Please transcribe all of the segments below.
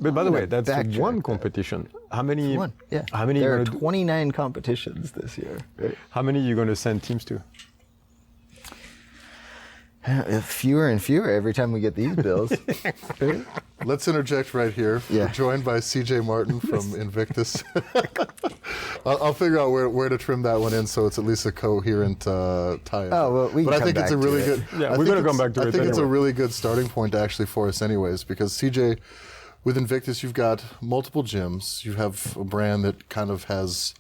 But by the way, that's one competition. How many? One, yeah. How many? There are 29 competitions this year. Right? How many are you going to send teams to? Fewer and fewer every time we get these bills. Let's interject right here. Yeah. We're joined by CJ Martin from Invictus. I'll figure out where to trim that one in so it's at least a coherent tie-in. Oh, well, we can But I come think back it's a to really it. good. Yeah, we're going to come back to it. I think it's a anyway. really good starting point actually for us, anyways, because CJ, with Invictus, you've got multiple gyms. You have a brand that kind of has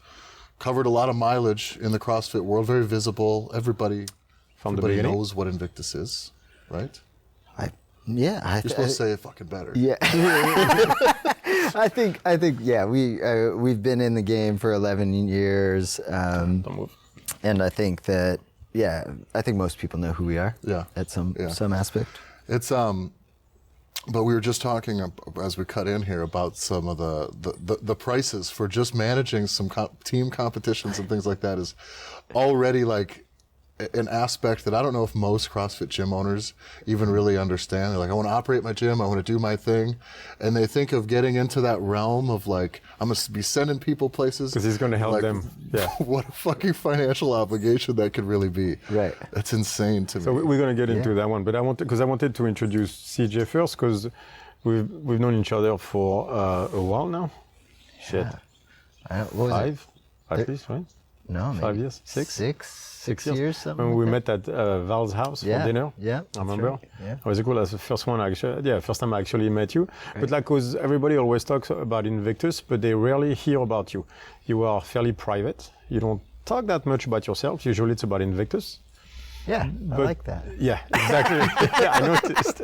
covered a lot of mileage in the CrossFit world, very visible. Everybody knows what Invictus is. Right? You're supposed to say it fucking better. Yeah. I think yeah, we've been in the game for 11 years. And I think that I think most people know who we are. Yeah. At some aspect. It's but we were just talking as we cut in here about some of the prices for just managing some team competitions and things like that is already like an aspect that I don't know if most CrossFit gym owners even really understand. They're like, I want to operate my gym, I want to do my thing. And they think of getting into that realm of like, I'm going to be sending people places. Because he's going to help them. Yeah. What a fucking financial obligation that could really be. Right. That's insane to me. So we're going to get into that one. But I wanted to introduce CJ first because we've known each other for a while now. Shit. Five at least, right? No, maybe 5 years? Six years, something when we like met at Val's house for dinner. Yeah, I remember. right. Yeah. It was cool. That's the first time I actually met you. Right. But like, cause everybody always talks about Invictus, but they rarely hear about you. You are fairly private. You don't talk that much about yourself. Usually it's about Invictus. Yeah, I like that. Yeah, exactly. Yeah, I noticed.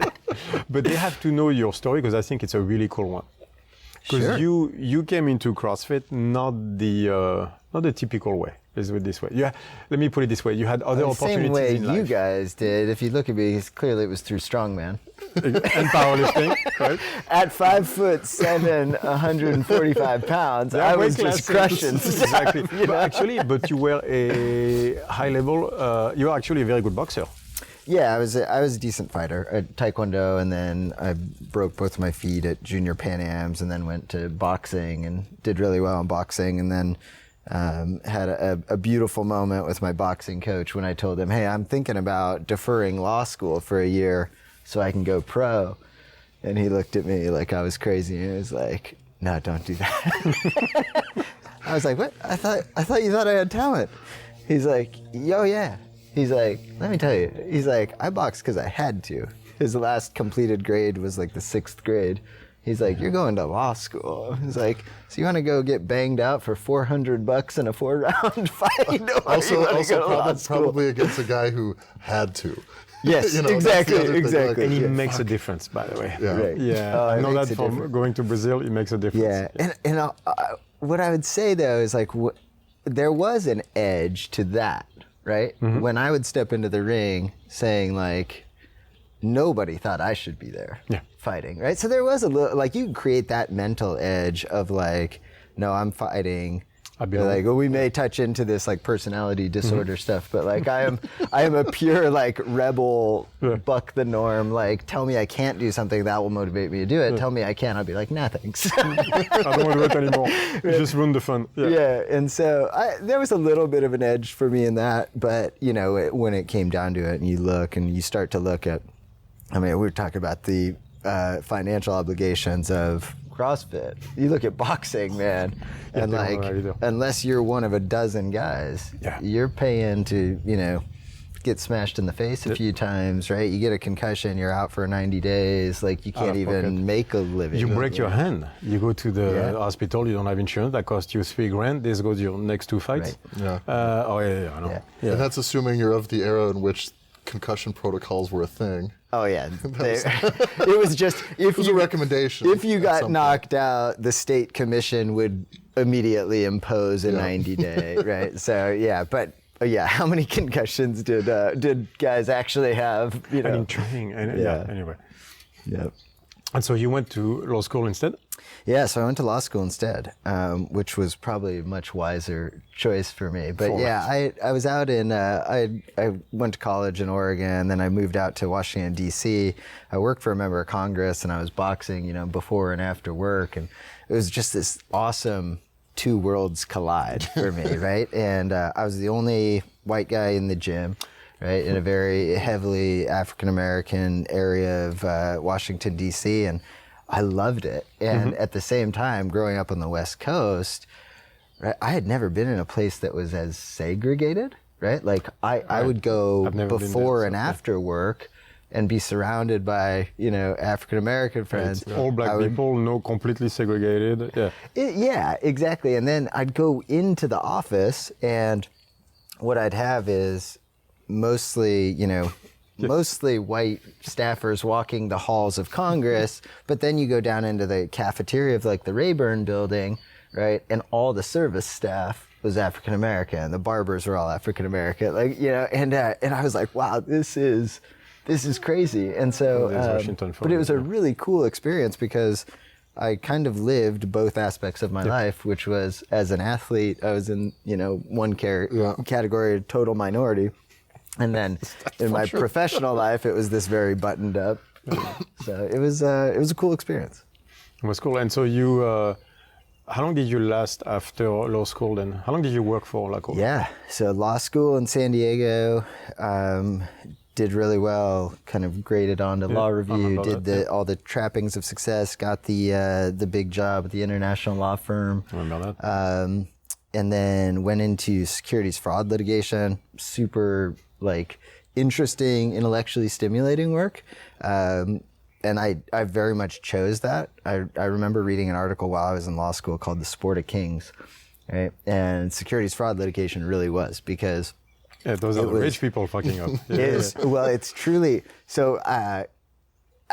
But they have to know your story because I think it's a really cool one. Because you came into CrossFit not the typical way. Let's do it this way. Yeah, let me put it this way. You had other opportunities in life. The same way you guys did. If you look at me, clearly it was through strongman. And powerlifting, right? At 5'7", 145 pounds, I was just crushing stuff. Exactly. You know? But you were a high level. You were actually a very good boxer. Yeah, I was a decent fighter at Taekwondo, and then I broke both my feet at Junior Pan Ams, and then went to boxing and did really well in boxing, and then had a beautiful moment with my boxing coach when I told him, hey, I'm thinking about deferring law school for a year so I can go pro. And he looked at me like I was crazy, and he was like, no, don't do that. I was like, what? I thought you thought I had talent. He's like, yo, yeah. He's like, let me tell you. He's like, I boxed because I had to. His last completed grade was like the 6th grade. He's like, you're going to law school. He's like, so you want to go get banged out for $400 in a 4-round fight? Also probably against a guy who had to. Yes, exactly. And he makes a difference, by the way. Yeah. Right. Yeah, I know that from going to Brazil, it makes a difference. Yeah, and what I would say though is like, there was an edge to that, right? Mm-hmm. When I would step into the ring saying like, nobody thought I should be there fighting, right? So there was a little, like you create that mental edge of like, no, I'm fighting. Like, well, we may touch into this like personality disorder stuff, but like I am a pure like rebel, buck the norm. Like, tell me I can't do something, that will motivate me to do it. Tell me I can't, I'll be like, nah, thanks. I don't want to do it anymore. You just ruined the fun. Yeah, and so there was a little bit of an edge for me in that, but you know, when it came down to it, and you look and you start to look at, I mean, we were talking about the financial obligations of CrossFit. You look at boxing, man, and like, unless you're one of a dozen guys, you're paying to, you know, get smashed in the face a few times, right? You get a concussion, you're out for 90 days, like you can't even make a living. You break your hand, you go to the hospital, you don't have insurance, that costs you $3,000, this goes your next 2 fights. Right. I know. Yeah. And that's assuming you're of the era in which concussion protocols were a thing. Oh yeah, it was just it was a recommendation. If you got knocked out, the state commission would immediately impose a 90-day, right? So how many concussions did guys actually have? You know, and in training, and anyway. Yeah. And so you went to law school instead? Yeah, so I went to law school instead, which was probably a much wiser choice for me. But I was out in, I went to college in Oregon, then I moved out to Washington, D.C. I worked for a member of Congress, and I was boxing, before and after work. And it was just this awesome two worlds collide for me, right? And I was the only white guy in the gym, right, in a very heavily African-American area of Washington, D.C., and I loved it. And at the same time, growing up on the West Coast, right, I had never been in a place that was as segregated, right? Like I would go before and after work and be surrounded by, African-American friends. Right. All black people, no completely segregated. Yeah. Yeah, exactly. And then I'd go into the office, and what I'd have is mostly white staffers walking the halls of Congress, but then you go down into the cafeteria of like the Rayburn building, right? And all the service staff was African American. The barbers were all African American, and I was like, wow, this is crazy. And so, but it was a really cool experience because I kind of lived both aspects of my life, which was as an athlete, I was in, one category, total minority. And then in my professional life, it was this very buttoned up. So it was a cool experience. It was cool. And so you, how long did you last after law school then? How long did you work for? So law school in San Diego, did really well, kind of graded on to law review, did all the trappings of success, got the big job at the international law firm. I remember that. And then went into securities fraud litigation, super interesting, intellectually stimulating work. And I very much chose that. I remember reading an article while I was in law school called The Sport of Kings, right? And securities fraud litigation really was, because those are the rich people fucking up. Well, it's truly, so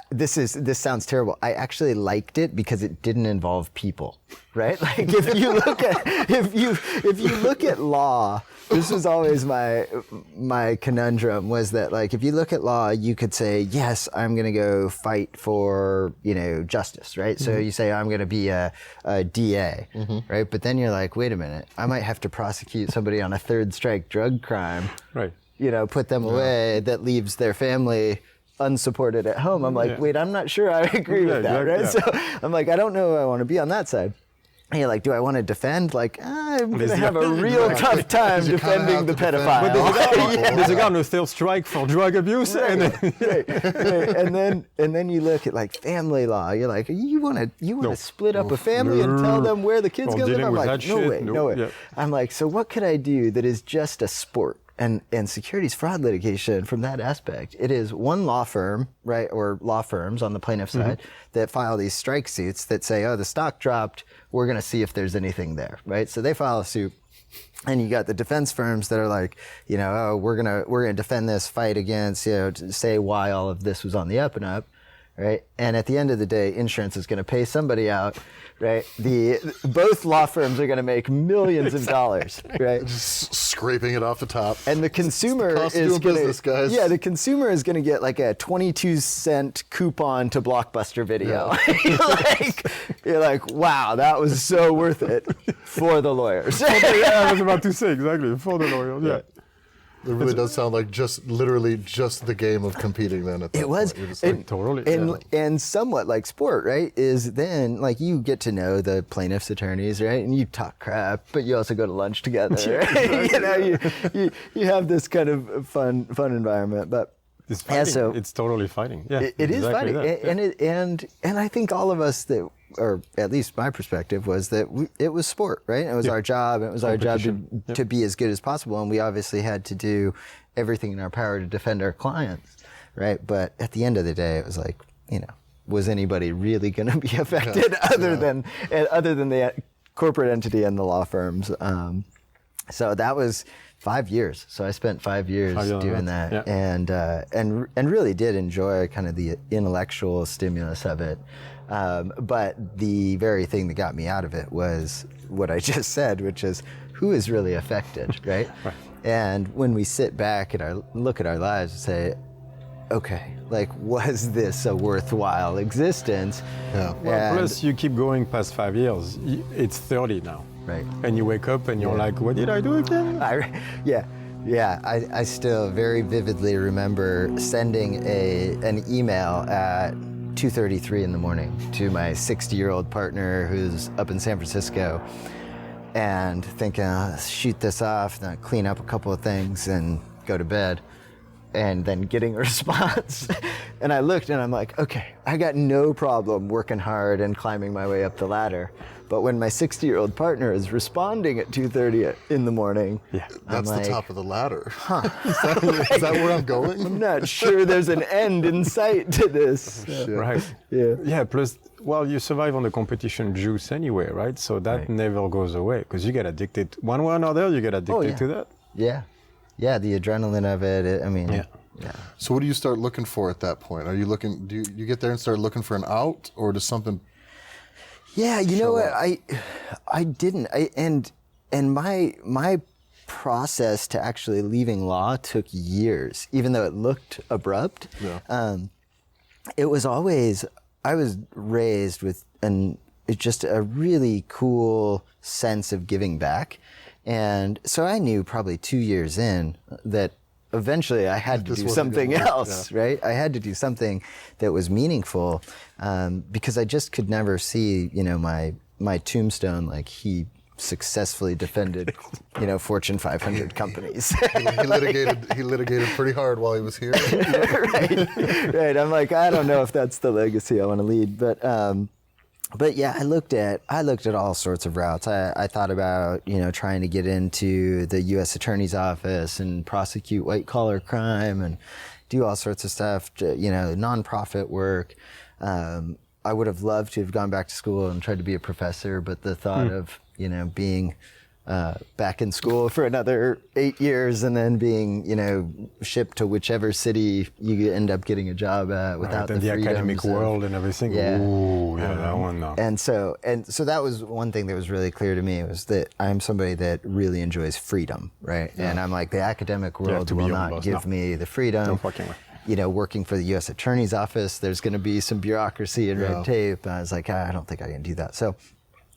this sounds terrible. I actually liked it because it didn't involve people, right? Like if you look at law, this was always my conundrum, was that like if you look at law, you could say, yes, I'm going to go fight for justice, right? So you say I'm going to be a DA, right? But then you're like, wait a minute, I might have to prosecute somebody on a third strike drug crime, right? Put them away, that leaves their family unsupported at home. I'm like, wait, I'm not sure I agree with that, right? So I'm like, I don't know if I want to be on that side. And you're like, do I want to defend? Like, I'm going to have a real tough time defending the pedophile. But there's a guy on a third strike for drug abuse. Right. And then you look at like family law. You're like, you want to split up a family and tell them where the kid's going to live? I'm like, no way. Yeah. I'm like, so what could I do that is just a sport? And securities fraud litigation, from that aspect, it is one law firm, right, or law firms on the plaintiff side that file these strike suits that say, oh, the stock dropped, we're going to see if there's anything there, right? So they file a suit, and you got the defense firms that are like, oh, we're gonna defend this fight against, to say why all of this was on the up and up, right? And at the end of the day, insurance is going to pay somebody out, right? Both law firms are going to make millions of dollars, right? Just scraping it off the top. And the consumer is going to, the consumer is going to get like a 22-cent coupon to Blockbuster Video. Yeah. you're like, wow, that was so worth it for the lawyers. I was about to say exactly, for the lawyers. Yeah. It really does sound like literally just the game of competing then at that It was. point. Totally. And somewhat like sport, right, is then like you get to know the plaintiff's attorneys, right, and you talk crap, but you also go to lunch together, right? you have this kind of fun environment, but it's fighting. It's totally fighting. Yeah, it is fighting, and I think all of us that, or at least my perspective, was that it was sport, right? It was our job. It was our job to be as good as possible, and we obviously had to do everything in our power to defend our clients, right? But at the end of the day, it was like, was anybody really going to be affected other than the corporate entity and the law firms? So that was 5 years. So I spent 5 years doing that, and really did enjoy kind of the intellectual stimulus of it. But the very thing that got me out of it was what I just said, which is who is really affected, right? And when we sit back and look at our lives and say, okay, like, was this a worthwhile existence? Yeah. Well, And- plus, you keep going past 5 years. It's 30 now. Right. And you wake up and you're like, what did I do again? I still very vividly remember sending an email at 2:33 in the morning to my 60-year-old partner who's up in San Francisco, and thinking, shoot this off, then clean up a couple of things and go to bed, and then getting a response. And I looked and I'm like, okay, I got no problem working hard and climbing my way up the ladder. But when my 60-year-old partner is responding at 2:30 in the morning, That's I'm the like, top of the ladder. Is that where I'm going? I'm not sure there's an end in sight to this. Right. Yeah. Yeah, plus, well, you survive on the competition juice anyway, right? So that never goes away because you get addicted. One way or another, you get addicted to that. Yeah. Yeah, the adrenaline of it, yeah. So what do you start looking for at that point? Are you looking? Do you get there and start looking for an out, or does something? Yeah, you know what? I didn't. And my process to actually leaving law took years, even though it looked abrupt. Yeah. It was always, I was raised with just a really cool sense of giving back. And so I knew probably 2 years in that eventually I had to do something else, right? I had to do something that was meaningful, because I just could never see, my tombstone, like he successfully defended, Fortune 500 companies. He litigated pretty hard while he was here. Right. I'm like, I don't know if that's the legacy I want to lead, but yeah, I looked at all sorts of routes. I thought about, trying to get into the U.S. Attorney's Office and prosecute white collar crime and do all sorts of stuff, nonprofit work. I would have loved to have gone back to school and tried to be a professor, but the thought of, being back in school for another 8 years and then being, shipped to whichever city you end up getting a job at without the academic world and everything. Yeah. Ooh, yeah, that one. No. And so that was one thing that was really clear to me, was that I'm somebody that really enjoys freedom, right? Yeah. And I'm like, the academic world will not give me the freedom. Don't fucking way. Working for the U.S. Attorney's Office, there's going to be some bureaucracy and red tape. And I was like, I don't think I can do that. So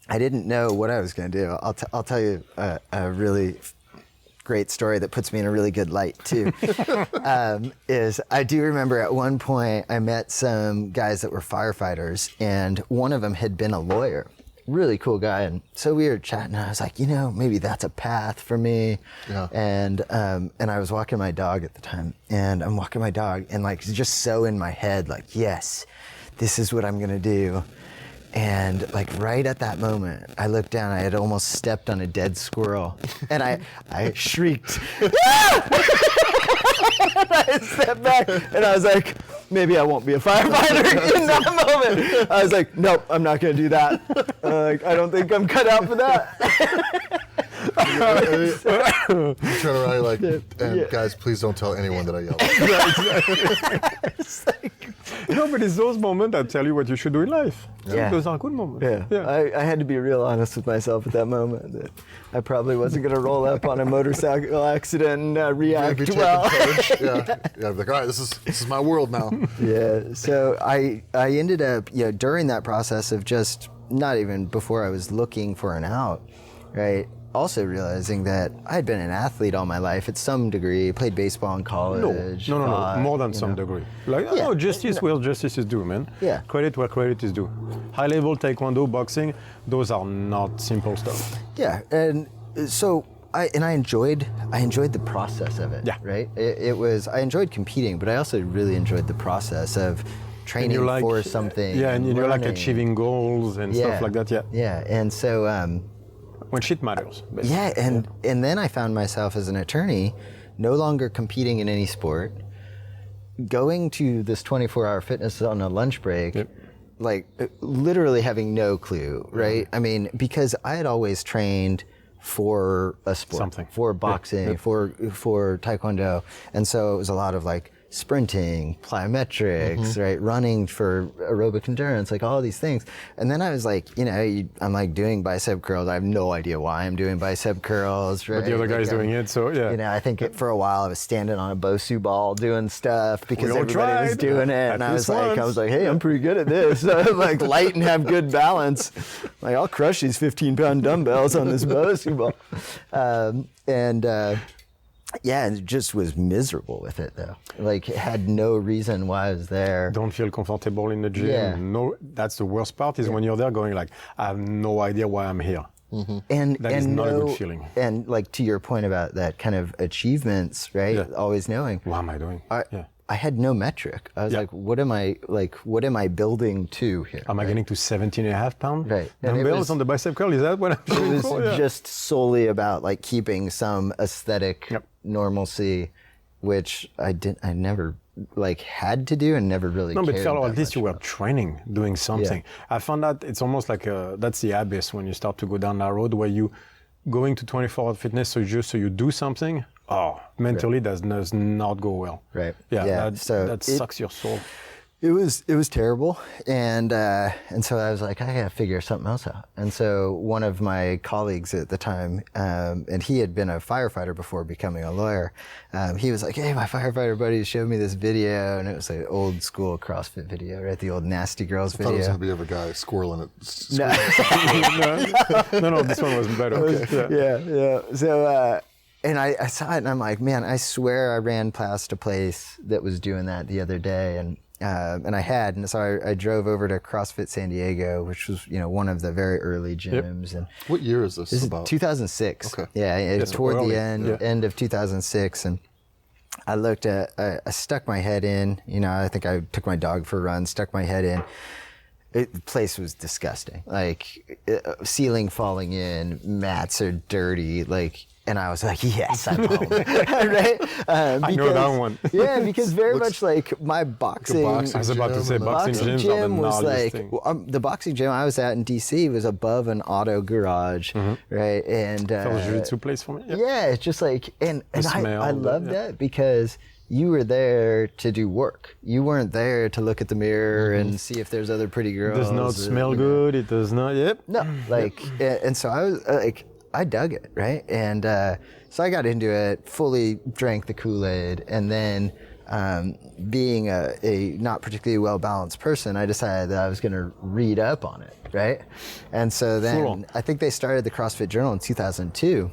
I didn't know what I was going to do. I'll tell you a really great story that puts me in a really good light too. Is I do remember at one point I met some guys that were firefighters, and one of them had been a lawyer. Really cool guy, and so we were chatting. And I was like, maybe that's a path for me. Yeah. And I was walking my dog at the time, and I'm walking my dog, and like just so in my head, like, yes, this is what I'm gonna do. And like right at that moment, I looked down. I had almost stepped on a dead squirrel, and I shrieked. I stepped back, and I was like, maybe I won't be a firefighter in that moment. I was like, nope, I'm not going to do that. I don't think I'm cut out for that. You turn around, you're like, guys, please don't tell anyone that I yelled. But it's those moments that tell you what you should do in life. Yeah. Those are good moments. Yeah. I had to be real honest with myself at that moment, that I probably wasn't going to roll up on a motorcycle accident and react well. Like, all right, this is my world now. Yeah. So I ended up, during that process of just not even before I was looking for an out, right? Also realizing that I had been an athlete all my life at some degree, played baseball in college. No, more than some degree. Justice where justice is due, man. Yeah. Credit where credit is due. High level taekwondo, boxing, those are not simple stuff. Yeah, and so I enjoyed the process of it. Yeah. Right. I enjoyed competing, but I also really enjoyed the process of training for something. Yeah, and you're like achieving goals and stuff like that. Yeah. Yeah, and so. When shit matters. Basically. Yeah, and then I found myself as an attorney, no longer competing in any sport, going to this 24-hour fitness on a lunch break, like literally having no clue, right? I mean, because I had always trained for a sport, for boxing, for taekwondo, and so it was a lot of like sprinting, plyometrics, right? Running for aerobic endurance, like all these things. And then I was like, I'm like doing bicep curls. I have no idea why I'm doing bicep curls, right? But the other guy's doing it, so yeah. I think for a while I was standing on a Bosu ball doing stuff because all everybody was tried. doing it. And At I was least like, hey, I'm pretty good at this. So I'm like light and have good balance. Like I'll crush these 15-pound dumbbells on this Bosu ball. And it just was miserable with it though. Like had no reason why I was there. Don't feel comfortable in the gym. Yeah. No, that's the worst part is when you're there going like, I have no idea why I'm here. And That is not a good feeling. And like to your point about that kind of achievements, right? Yeah. Always knowing. What am I doing? I had no metric. I was like, what am I building to here? Am I getting to 17.5 pounds? Right. And it Dumbbells was- on the bicep curl, is that what I'm It shooting was for? Yeah. just solely about like keeping some aesthetic normalcy, which I never like had to do and never really No, but cared Carlo, that at least much you were about. training, doing something. I found that it's almost like that's the abyss when you start to go down that road where you going to 24-hour fitness so you do something. Oh, mentally that does not go well. Right. Yeah. So that sucks your soul. It was terrible, and so I was like, I gotta figure something else out. And so one of my colleagues at the time, and he had been a firefighter before becoming a lawyer, he was like, hey, my firefighter buddy showed me this video, and it was like old school CrossFit video, right? The old Nasty Girls I thought it was video. going to be of a guy squirreling it. No, this one was better. Yeah. So, and I saw it, and I'm like, man, I swear I ran past a place that was doing that the other day, and I had, and so I drove over to CrossFit San Diego, which was one of the very early gyms. And What year is this this is about? 2006. Okay. Yeah, it was toward early. the end of 2006, and I looked at, I stuck my head in. I think I took my dog for a run, stuck my head in. The place was disgusting. Like ceiling falling in, mats are dirty, like. And I was like, yes, I'm home, right? I know that one. Yeah, because very much like my boxing. Like a boxing I was about to gym say and boxing Boxing gyms gym are the was gnarliest like thing. the boxing gym I was at in DC was above an auto garage, right? And Felt jiu-jitsu place for me. yeah, it's just like and smell, I love yeah. that because you were there to do work. You weren't there to look at the mirror and see if there's other pretty girls. It does not smell good. It does not. Yep. No, like, and so I was like, I dug it, right? And so I got into it, fully drank the Kool-Aid, and then being a not particularly well-balanced person, I decided that I was going to read up on it, right? And so then Cool. I think they started the CrossFit Journal in 2002,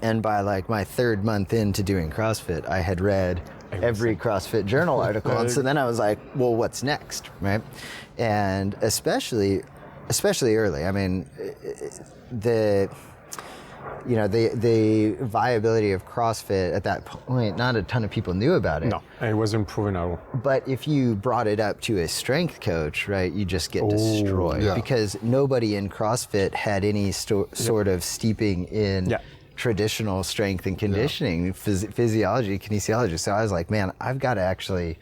and by like my third month into doing CrossFit, I had read every CrossFit Journal article, and so then I was like, well, what's next, right? And especially early. I mean, the viability of CrossFit at that point, not a ton of people knew about it. No, it wasn't proven at all. But if you brought it up to a strength coach, right, you just get destroyed yeah. because nobody in CrossFit had any sort of steeping in traditional strength and conditioning, physiology, kinesiology. So I was like, man, I've got to actually,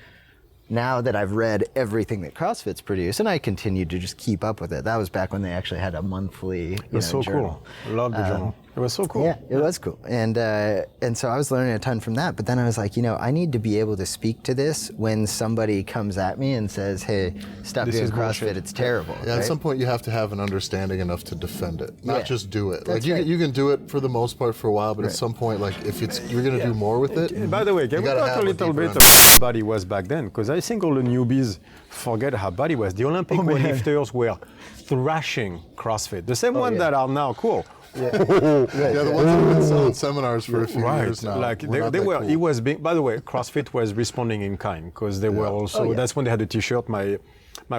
now that I've read everything that CrossFit's produced, and I continued to just keep up with it. That was back when they actually had a monthly So journal. cool. Love the journal. It was so cool. Yeah, it was cool. And so I was learning a ton from that. But then I was like, I need to be able to speak to this when somebody comes at me and says, hey, stop This doing is CrossFit, bullshit. it's terrible. Yeah, right? at some point you have to have an understanding enough to defend it, not Yeah. just do it. That's Like you, right. you can do it for the most part for a while, but at some point, like if you're going to do more with it. By the way, can you we gotta talk have a a little deeper bit about how bad it was back then? Because I think all the newbies forget how bad it was. The Olympic weightlifters were thrashing CrossFit. The same one that are now cool. Yeah, the ones that have been selling seminars for a few years now. Like we're not they that were. cool. It was being. By the way, CrossFit was responding in kind because they were also. That's when they had the T-shirt. My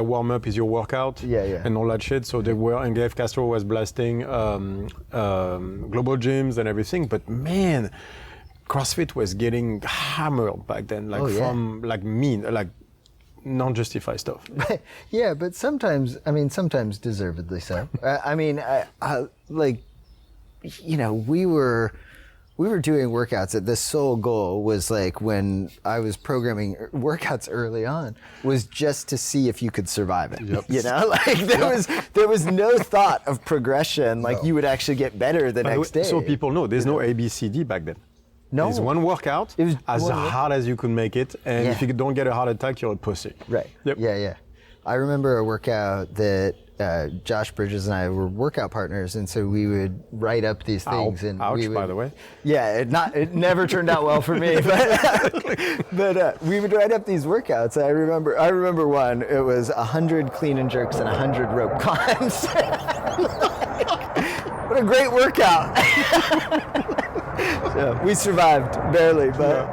warm up is your workout. Yeah. And all that shit. So they were. And Gabe Castro was blasting global gyms and everything. But man, CrossFit was getting hammered back then. Like from like mean like. Non-justified stuff. Yeah, but sometimes deservedly so. We were doing workouts that the sole goal was like when I was programming workouts early on was just to see if you could survive it. Yep. Like there was no thought of progression. Like you would actually get better the next day. So people know there's no ABCD back then. No. It's one workout, It was as one workout. hard as you could make it, and Yeah. if you don't get a heart attack, you're a pussy. Right. Yep. Yeah. I remember a workout that Josh Bridges and I were workout partners, and so we would write up these things. And Ouch, we would, by the way. Yeah, it never turned out well for me, but we would write up these workouts. I remember one. It was 100 clean and jerks and 100 rope climbs. What a great workout! So we survived barely, but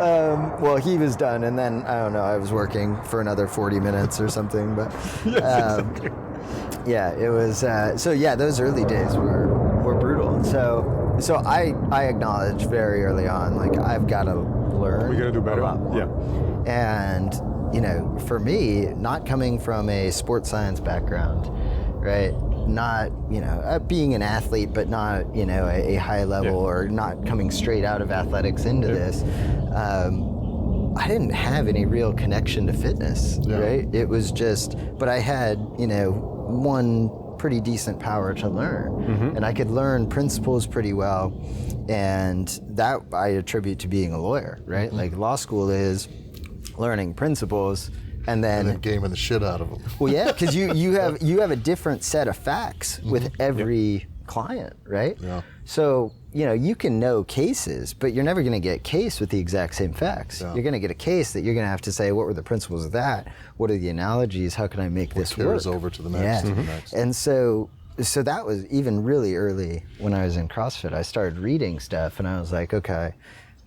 well, he was done, and then I don't know. I was working for another 40 minutes or something, but Exactly. yeah, it was. So yeah, those early days were brutal. So I acknowledged very early on, like I've got to learn. We gotta do better. A lot more. Yeah. And for me, not coming from a sports science background, right? Not being an athlete, but not a high level or not coming straight out of athletics into this. I didn't have any real connection to fitness, right? It was just, but I had one pretty decent power to learn, and I could learn principles pretty well, and that I attribute to being a lawyer, right? Like law school is learning principles. And then gaming the shit out of them. Well, yeah, because you have a different set of facts with every client, right? Yeah. So you can know cases, but you're never going to get a case with the exact same facts. Yeah. You're going to get a case that you're going to have to say, what were the principles of that? What are the analogies? How can I make this work? Carries over to the next. Yeah. To the next. And so that was even really early when I was in CrossFit. I started reading stuff, and I was like, okay,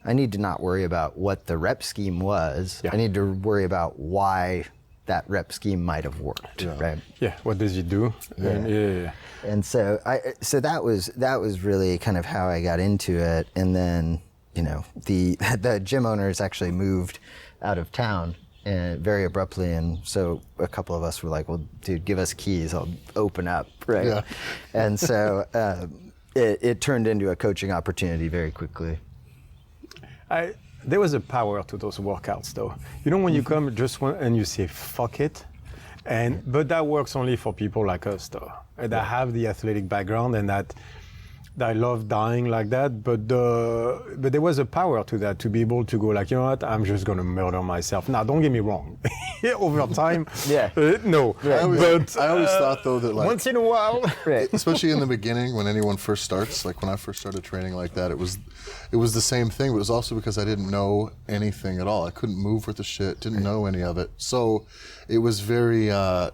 I need to not worry about what the rep scheme was. Yeah. I need to worry about why that rep scheme might have worked, right? Yeah. What does it do? Yeah. And so that was really kind of how I got into it. And then the gym owners actually moved out of town very abruptly, and so a couple of us were like, "Well, dude, give us keys. I'll open up." Right. Yeah. And so it turned into a coaching opportunity very quickly. There was a power to those workouts, though. When you come and you say "fuck it," but that works only for people like us, though, that have the athletic background and that love dying like that. But there was a power to that, to be able to go like, you know what, I'm just gonna murder myself. Now, don't get me wrong. Over time, no. I always thought though that, like, once in a while, Right. especially in the beginning when anyone first starts, like when I first started training like that, it was the same thing, but it was also because I didn't know anything at all. I couldn't move worth a shit, didn't know any of it. So it was very I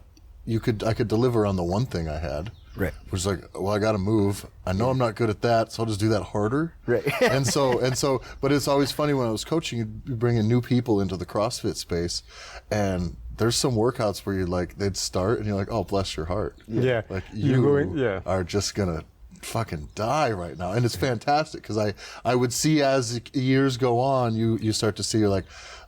could deliver on the one thing I had. Right. Which is like, well, I got to move. I know I'm not good at that, so I'll just do that harder. Right. and so, but it's always funny when I was coaching, you bring in new people into the CrossFit space, and there's some workouts where they'd start, and you're like, oh, bless your heart. Yeah. Like You go in, are just gonna fucking die right now, and it's fantastic because I would see as years go on, you start to see, you're like,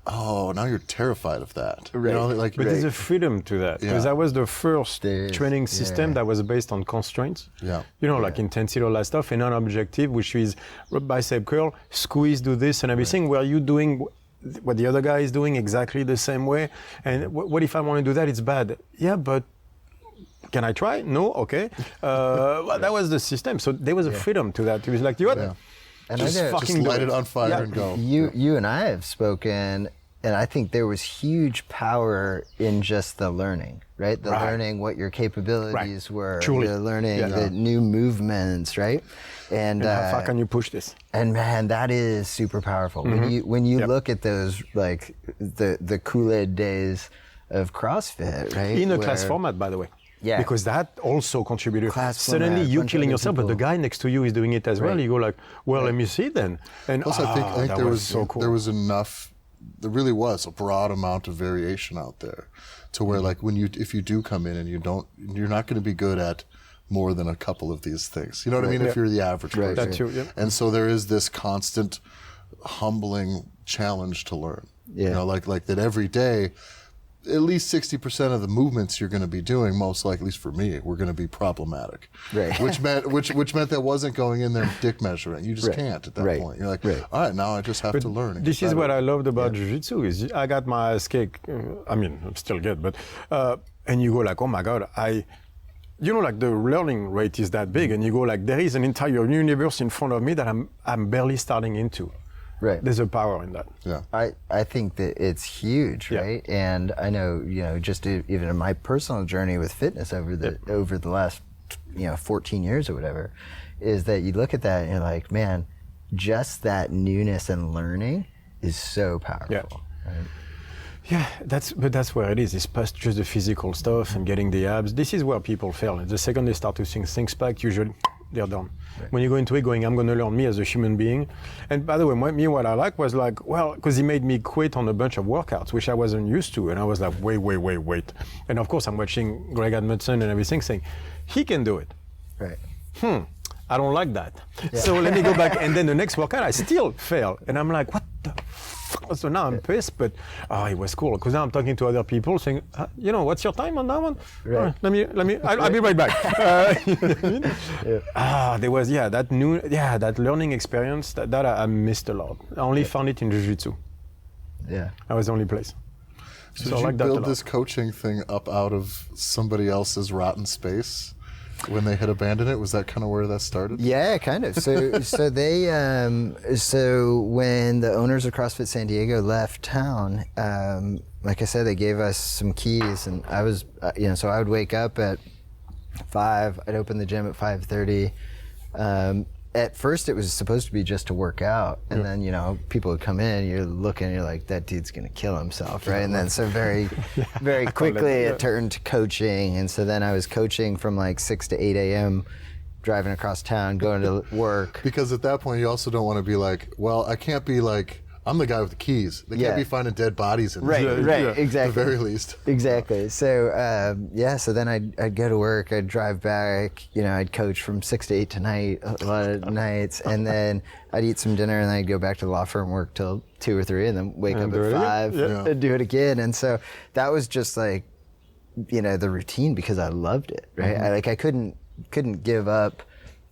oh, now you're terrified of that. Right. But there's a freedom to that, because that was the first training system that was based on constraints. Yeah. Like intensity, all that stuff, and non-objective, which is bicep curl, squeeze, do this and everything. Were you doing what the other guy is doing exactly the same way? And what if I want to do that? It's bad. Yeah, but can I try? No? Okay. Well, that was the system. So there was a freedom to that. It was like, you know what? And Just fucking light it on fire and go. You and I have spoken, and I think there was huge power in just the learning, right? The learning what your capabilities were, Truly. the learning the new movements, right? And how far can you push this? And man, that is super powerful. When you look at those, like the Kool-Aid days of CrossFit, right? In a class format, by the way. Yeah. Because that also contributed. Class Suddenly format, you're bunch killing of yourself, but the people. guy next to you is doing it as well. Right. You go like, well, let me see then. And Plus, I think that there was so cool. there was enough. There really was a broad amount of variation out there, to where like if you do come in and you're not going to be good at more than a couple of these things. You know what I mean? If you're the average person. That too, yeah. And so there is this constant, humbling challenge to learn. Yeah. Like that every day. At least 60% of the movements you're going to be doing, most likely, at least for me, were going to be problematic. Right. Which meant that wasn't going in there dick measuring. You just can't at that point. You're like, all right, now I just have to learn. This is what I loved about Jiu-Jitsu is I got my ass kicked. I mean, I'm still good, but and you go like, oh my God, like the learning rate is that big, and you go like, there is an entire universe in front of me that I'm barely starting into. Right. There's a power in that. Yeah. I think that it's huge, Yeah. right? And I know, just even in my personal journey with fitness over the last 14 years or whatever, is that you look at that and you're like, man, just that newness and learning is so powerful. Yeah. Right? Yeah, that's where it is. It's past just the physical stuff and getting the abs. This is where people fail. The second they start to think things back, usually they're done. Right. When you go into it going, I'm going to learn me as a human being. And by the way, what I like was like, well, because he made me quit on a bunch of workouts, which I wasn't used to. And I was like, wait. And of course, I'm watching Greg Edmondson and everything saying, he can do it. Right. I don't like that. Yeah. So let me go back. And then the next workout, I still fail. And I'm like, what the fuck? So now I'm pissed, but it was cool. Because now I'm talking to other people saying, what's your time on that one? Right. I'll be right back. There was, that learning experience that I missed a lot. I only found it in Jiu-Jitsu. Yeah. That was the only place. So did you build this coaching thing up out of somebody else's rotten space? When they had abandoned it, was that kind of where that started? Yeah, kind of. So they, when the owners of CrossFit San Diego left town, like I said, they gave us some keys, and I was, so I would wake up at 5. I'd open the gym at 5:30. At first, it was supposed to be just to work out, and then people would come in. You're looking, you're like, that dude's gonna kill himself, right? And then so very quickly it turned to coaching, and so then I was coaching from like 6 to 8 a.m. driving across town, going to work. Because at that point, you also don't want to be like, well, I can't be like, I'm the guy with the keys. They can't be finding dead bodies in there. Right, exactly. At the very least. Exactly. So, so then I'd go to work, I'd drive back, I'd coach from 6 to 8 tonight, a lot of nights, and then I'd eat some dinner, and then I'd go back to the law firm, work till 2 or 3, and then wake up at 5 and do it again. And so that was just like, the routine, because I loved it, right? I couldn't give up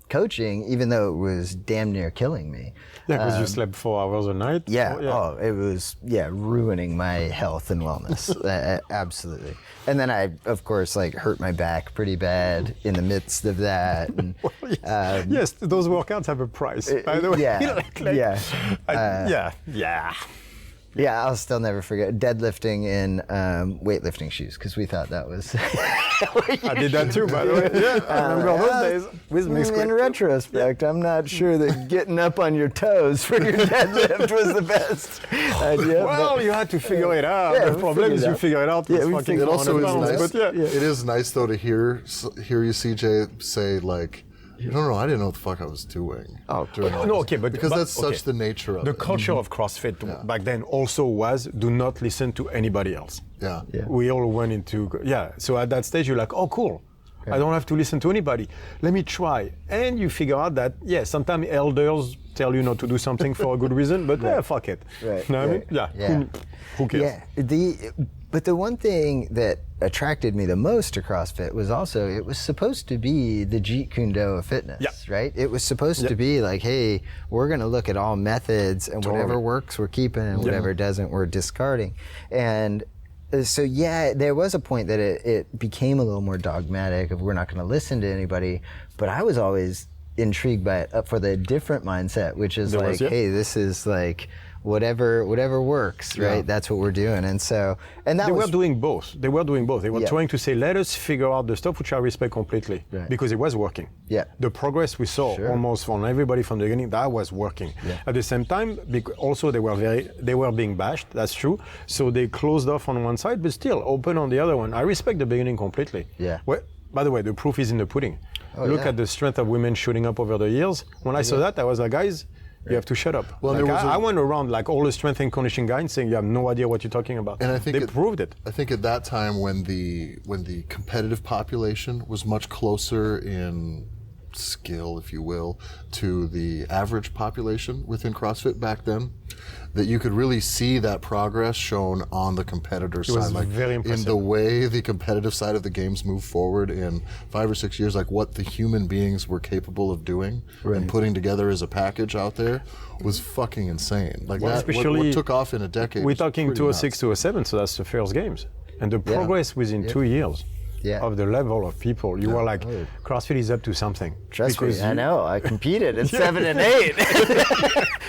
coaching, even though it was damn near killing me. Yeah, because you slept 4 hours a night. Yeah. It was ruining my health and wellness. Absolutely. And then I, of course, hurt my back pretty bad in the midst of that. And, yes, those workouts have a price, by the way. Yeah, I'll still never forget deadlifting in weightlifting shoes, because we thought that was. I did that too, by the way. Yeah, I remember those days. In retrospect, I'm not sure that getting up on your toes for your deadlift was the best idea. Well, you had to figure it out. The problem is you figure it out. It also is nice. It is nice though to hear you, CJ, say like, no, I didn't know what the fuck I was doing. Because that's such the nature of the it. culture of CrossFit back then also was, do not listen to anybody else. Yeah. We all went into, so at that stage you're like, oh cool, I don't have to listen to anybody. Let me try. And you figure out that, sometimes elders tell you not to do something for a good reason, but fuck it. Right. You know what I mean? Yeah. Who cares? Yeah. But the one thing that attracted me the most to CrossFit was also, it was supposed to be the Jeet Kune Do of fitness, right? It was supposed to be like, hey, we're going to look at all methods, and whatever works, we're keeping, and whatever doesn't, we're discarding. And so, there was a point that it became a little more dogmatic of, we're not going to listen to anybody. But I was always intrigued by it for the different mindset, which is hey, this is like, whatever works, right? That's what we're doing. And so, they were doing both. They were trying to say, let us figure out the stuff, which I respect completely, because it was working. Yeah. The progress we saw almost from everybody from the beginning, that was working. Yeah. At the same time, also they were being bashed. That's true. So they closed off on one side, but still open on the other one. I respect the beginning completely. Yeah. Well, by the way, the proof is in the pudding. Look at the strength of women shooting up over the years. When I saw that, I was like, guys, you have to shut up. Well, I went around like all the strength and conditioning guys saying you have no idea what you're talking about. And I think they proved it. I think at that time when the competitive population was much closer in skill, if you will, to the average population within CrossFit back then, that you could really see that progress shown on the competitor side. It was very impressive. In the way the competitive side of the games moved forward in 5 or 6 years, like what the human beings were capable of doing and putting together as a package out there was fucking insane. Like what took off in a decade. We're talking 2006, 2007, so that's the first games. And the progress within 2 years. of the level of people. You were like, CrossFit is up to something. Trust me, I know. I competed at 7 and 8.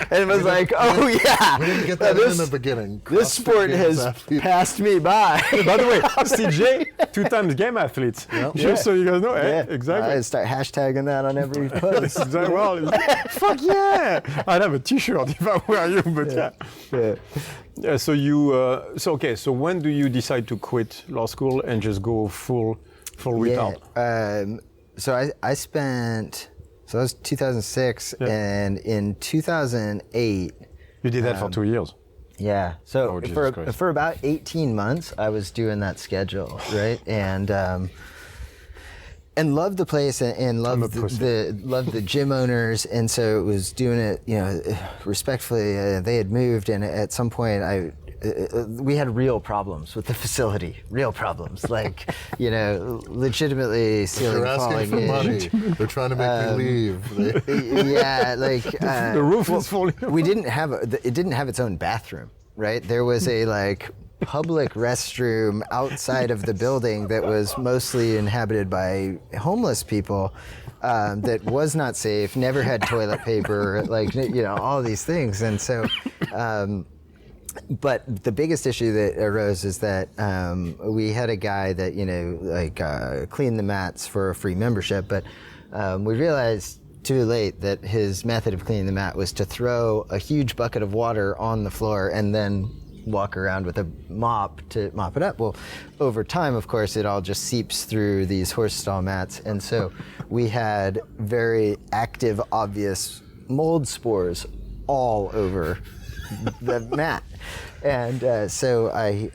And it was like, oh yeah. We didn't get that in the beginning. This sport has passed me by. By the way, CJ, 2-time game athlete. Just so you guys know. Exactly. I start hashtagging that on every post. Exactly. Well, fuck yeah. I'd have a t-shirt if I were you, but yeah. So you, so when do you decide to quit law school and just go full retard? So I spent, so that was 2006, and in 2008. You did that for 2 years? Yeah. So Christ. for about 18 months, I was doing that schedule, right? And loved the place and loved the gym owners, and so it was doing it, respectfully. They had moved, and at some point we had real problems with the facility, real problems, like, legitimately ceiling falling in. They're asking for money. They're trying to make me leave. Yeah, like the roof was falling. We didn't have it didn't have its own bathroom, right? There was a public restroom outside of the building that was mostly inhabited by homeless people, that was not safe, never had toilet paper, all these things. And so, but the biggest issue that arose is that we had a guy that, cleaned the mats for a free membership, but we realized too late that his method of cleaning the mat was to throw a huge bucket of water on the floor and then walk around with a mop to mop it up. Well, over time, of course, it all just seeps through these horse stall mats. And so we had very active, obvious mold spores all over the mat. And so I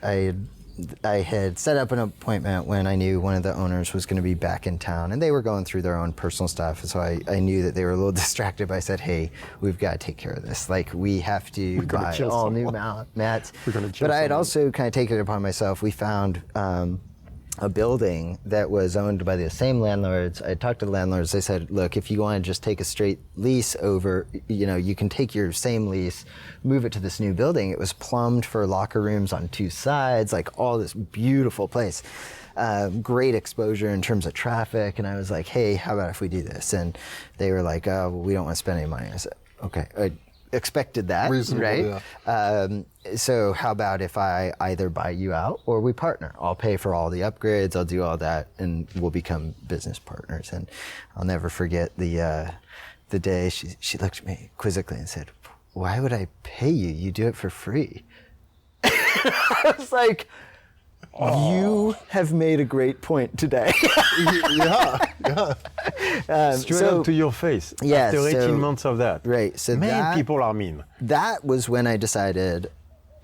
had set up an appointment when I knew one of the owners was going to be back in town, and they were going through their own personal stuff. And so I knew that they were a little distracted. But I said, "Hey, we've got to take care of this. We have to buy all new mats." But I had also kind of taken it upon myself. We found a building that was owned by the same landlords. I talked to the landlords. They said, "Look, if you want to just take a straight lease over, you can take your same lease, move it to this new building." It was plumbed for locker rooms on 2 sides, all this beautiful place. Great exposure in terms of traffic. And I was like, "Hey, how about if we do this?" And they were like, "Oh, well, we don't want to spend any money." I said, "Okay." I expected that, reasonable, right? Yeah. So how about if I either buy you out or we partner? I'll pay for all the upgrades, I'll do all that, and we'll become business partners. And I'll never forget the day she looked at me quizzically and said, "Why would I pay you? You do it for free." I was like, you have made a great point today. Yeah. Straight up to your face. Yeah, after 18 months of that. Right. So people are mean. That was when I decided,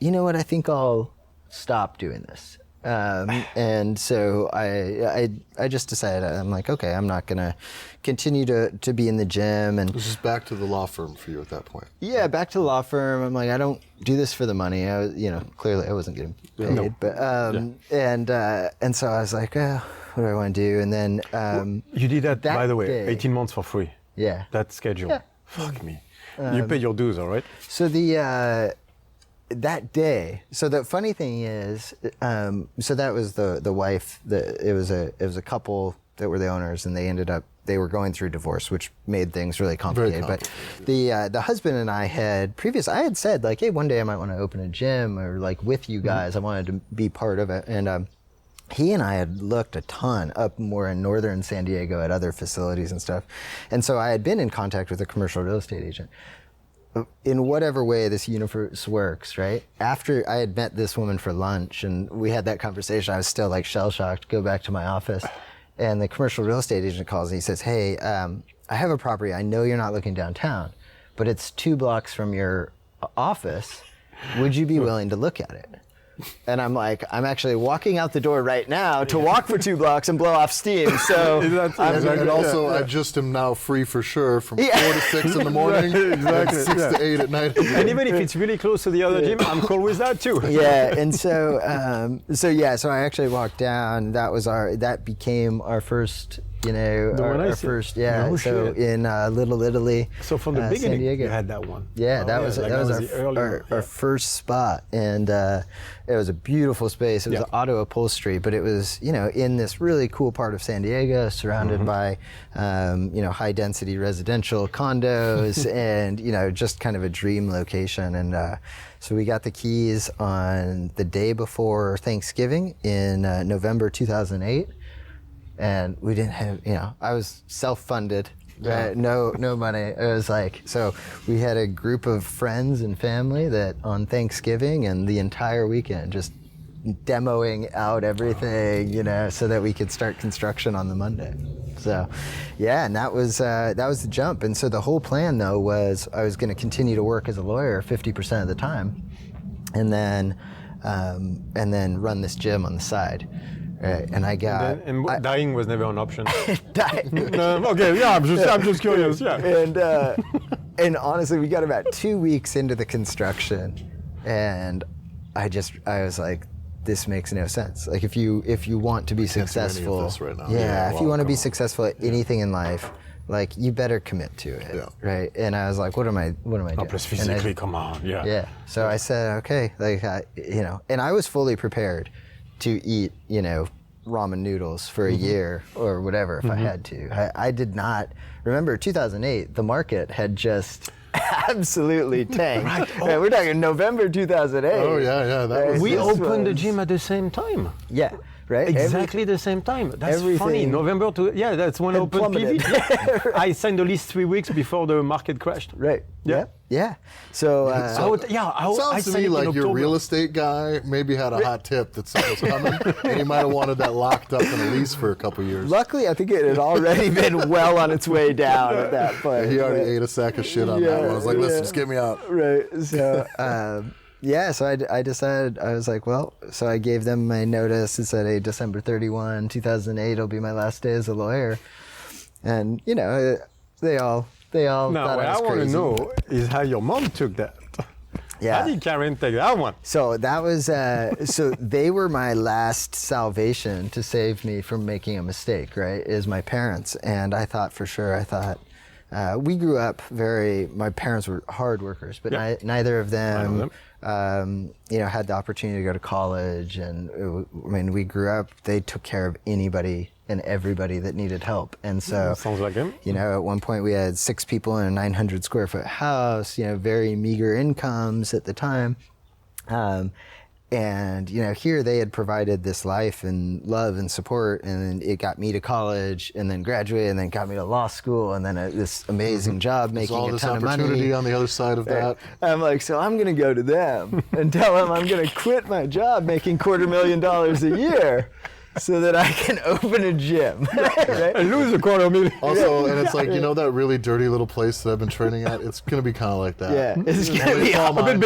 you know what, I think I'll stop doing this. And so I just decided, I'm like, okay, I'm not going to continue to be in the gym. And this is back to the law firm for you at that point. Yeah, back to the law firm. I'm like, I don't do this for the money. I was, clearly I wasn't getting paid. No. But and so I was like, what do I want to do? And then you did that by the way, 18 months for free. Yeah. That schedule. Yeah. Fuck me. You pay your dues, all right? So that day. So the funny thing is, so that was the wife. It was a couple that were the owners, and they were going through divorce, which made things really complicated. But the husband and I had said like, hey, one day I might want to open a gym or with you guys. I wanted to be part of it, and he and I had looked a ton up more in northern San Diego at other facilities and stuff, and so I had been in contact with a commercial real estate agent. In whatever way this universe works, right? After I had met this woman for lunch and we had that conversation, I was still shell-shocked, go back to my office. And the commercial real estate agent calls and he says, hey, I have a property. I know you're not looking downtown, but it's 2 blocks from your office. Would you be willing to look at it? And I'm like, I'm actually walking out the door right now to walk for 2 blocks and blow off steam. So, and also, I just am now free for sure from 4 to 6 in the morning, and 6 to 8 at night. And even if it's really close to the other gym, I'm cool with that too. Yeah, and so I actually walked down. That became our first, you know, The one I our see. first, yeah. No so shit. in Little Italy. So from the San beginning, Diego. you had that one. Yeah, that was like the earlier, our first spot, and it was a beautiful space. It was auto upholstery, but it was, you know, in this really cool part of San Diego, surrounded by you know, high density residential condos, and you know, just kind of a dream location. And so we got the keys on the day before Thanksgiving in November 2008, and we didn't have, you know, I was self-funded. No money. It was like, so we had a group of friends and family that on Thanksgiving and the entire weekend just demoing out everything, you know, so that we could start construction on the Monday. So, yeah, and that was the jump. And so the whole plan though was I was going to continue to work as a lawyer 50% of the time, and then run this gym on the side. And I got dying was never an option. dying. Okay, yeah, I'm just curious. Yeah. And honestly, we got about 2 weeks into the construction, and I was like, this makes no sense. Like if you want to be successful, right now. If you want to be successful at anything in life, like you better commit to it, right? And I was like, what am I doing? Plus physically, come on, yeah. So I said, okay, like you know, and I was fully prepared to eat, you know, ramen noodles for a year or whatever if I had to. I did not remember 2008. The market had just absolutely tanked. Right, we're talking November 2008. Oh yeah. That was, we opened the gym at the same time. Yeah. Right? Exactly the same time. That's everything funny. November that's when I opened PV. I signed the lease 3 weeks before the market crashed. Right. Yeah. So, sounds to me like your real estate guy maybe had a hot tip that something was coming, and he might have wanted that locked up in a lease for a couple years. Luckily, I think it had already been well on its way down at that point. Yeah, he already ate a sack of shit on that one. I was like, listen, just get me out. Right. So, so I decided, I was like, well, so I gave them my notice. It said, hey, December 31, 2008 will be my last day as a lawyer. And, you know, they all Now, thought what I was I want to crazy. know is how your mom took that. Yeah. How did Karen take that one? So that was, so they were my last salvation to save me from making a mistake, right, is my parents. And I thought for sure, we grew up my parents were hard workers, but neither of them, you know, had the opportunity to go to college. And we grew up, they took care of anybody and everybody that needed help. And so, sounds like him. You know, at one point we had 6 people in a 900 square foot house, you know, very meager incomes at the time. And, you know, here they had provided this life and love and support, and it got me to college and then graduated and then got me to law school and then this amazing job making a ton of money. There's all this opportunity on the other side of that. I'm like, so I'm going to go to them and tell them I'm going to quit my job making $250,000 a year so that I can open a gym. Right? And lose $250,000. Also, and it's like, you know that really dirty little place that I've been training at? It's going to be kind of like that. Yeah, it's going to be a bit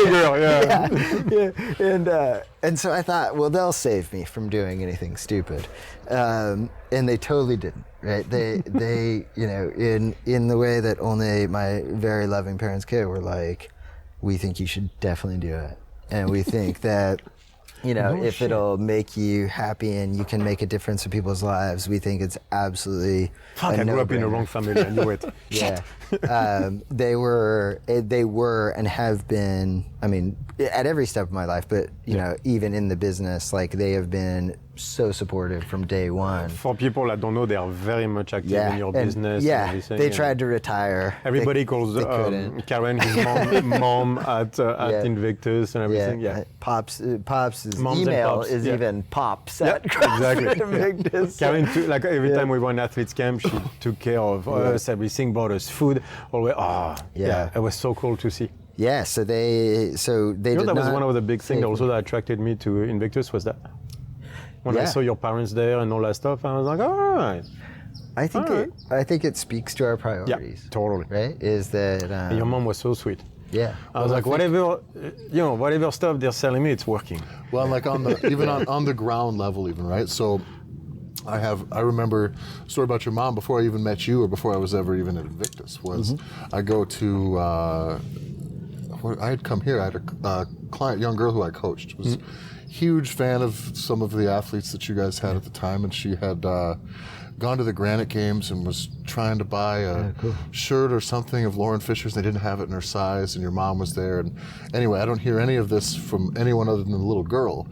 bigger, And so I thought, well, they'll save me from doing anything stupid. And they totally didn't, right? They you know, in the way that only my very loving parents could, were like, we think you should definitely do it. And we think that, you know, it'll make you happy and you can make a difference in people's lives, we think it's absolutely Fuck, I grew up in the wrong family, I knew it. Yeah. They were and have been, I mean, at every step of my life, but, you know, even in the business, like they have been so supportive from day one. For people that don't know, they are very much active in your business. Yeah, and everything, they tried to retire. Everybody calls Karen his mom at Invictus and everything. Yeah. Pop's Moms email Pops, is even Pops at exactly. Invictus. Karen, like every time we went athletes camp, she took care of us, everything, bought us food. Always, it was so cool to see. Yeah, so they You know, that was one of the big things also that attracted me to Invictus was that. When I saw your parents there and all that stuff, I was like, all right. I think it speaks to our priorities. Yeah, totally. Right? Is that and your mom was so sweet. Yeah. I was like, whatever stuff they're selling me, it's working. Well, like on the ground level, even, right? So I remember a story about your mom before I even met you or before I was ever even at Invictus was I go to I had come here. I had a client, young girl who I coached, was huge fan of some of the athletes that you guys had at the time, and she had gone to the Granite Games and was trying to buy a shirt or something of Lauren Fisher's. They didn't have it in her size, and your mom was there. And anyway, I don't hear any of this from anyone other than the little girl,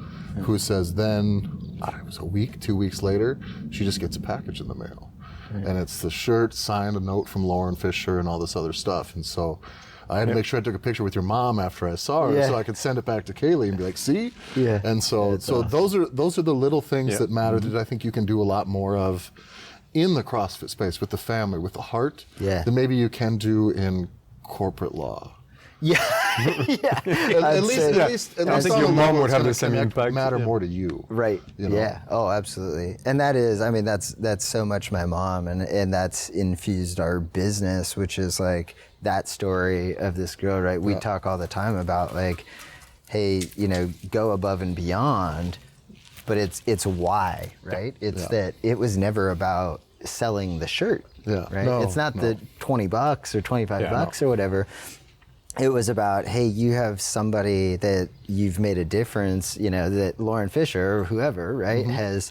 who says then, it was a week, 2 weeks later, she just gets a package in the mail. And it's the shirt, signed, a note from Lauren Fisher, and all this other stuff. And so I had to make sure I took a picture with your mom after I saw her, so I could send it back to Kaylee and be like, "See." Yeah. And so those are the little things that matter that I think you can do a lot more of in the CrossFit space with the family, with the heart, than maybe you can do in corporate law. Yeah. At least I think your mom would have the same impact. Matter more to you. Right. You know? Yeah. Oh, absolutely. And that is, I mean, that's so much my mom, and that's infused our business, which is like that story of this girl, right? We talk all the time about like, hey, go above and beyond, but it's why, right? It's that it was never about selling the shirt, right? It's not the $20 or $25 or whatever. It was about, hey, you have somebody that you've made a difference, that Lauren Fisher or whoever, right, has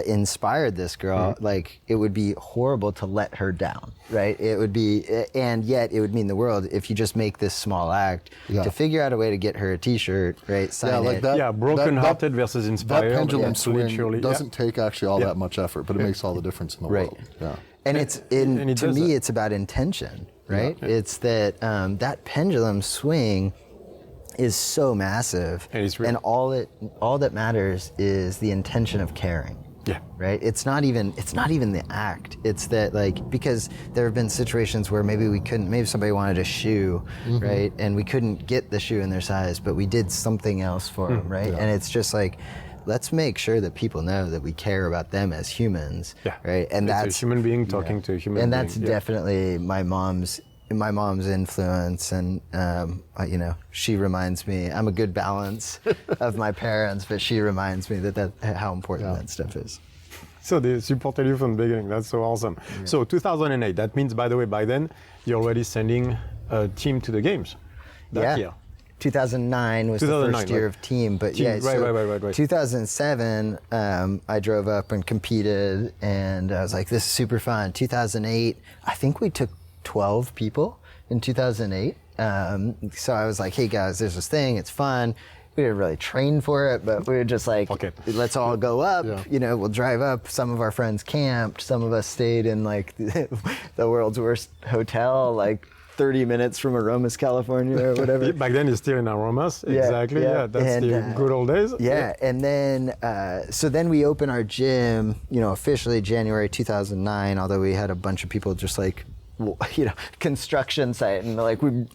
inspired this girl. Like, it would be horrible to let her down, right? It would be, and yet it would mean the world if you just make this small act to figure out a way to get her a T-shirt, right? Sign it. Broken-hearted versus inspired. That pendulum swing doesn't take actually all that much effort, but it makes all the difference in the world. Yeah. And to me, it's about intention, right? Yeah. It's that that pendulum swing is so massive, and all that matters is the intention of caring. Yeah. Right. It's not even the act. It's that, like, because there have been situations where maybe somebody wanted a shoe, right, and we couldn't get the shoe in their size, but we did something else for them, right? And it's just like, let's make sure that people know that we care about them as humans, right? And that's a human being talking to a human being. And that's definitely my mom's influence, and she reminds me I'm a good balance of my parents, but she reminds me that how important that stuff is. So they supported you from the beginning. That's so awesome. Yeah. So 2008. That means, by the way, by then you're already sending a team to the games that year. 2009 was the first year of team, but right. 2007, I drove up and competed, and I was like, this is super fun. 2008, I think we took 12 people in 2008. So I was like, hey guys, there's this thing, it's fun. We didn't really train for it, but we were just like, let's all go up, we'll drive up. Some of our friends camped, some of us stayed in like the world's worst hotel, like 30 minutes from Aromas, California, or whatever. Back then, you're still in Aromas, exactly. Yeah, that's the good old days. And then so then we opened our gym, officially January 2009. Although we had a bunch of people just like, construction site, and like we,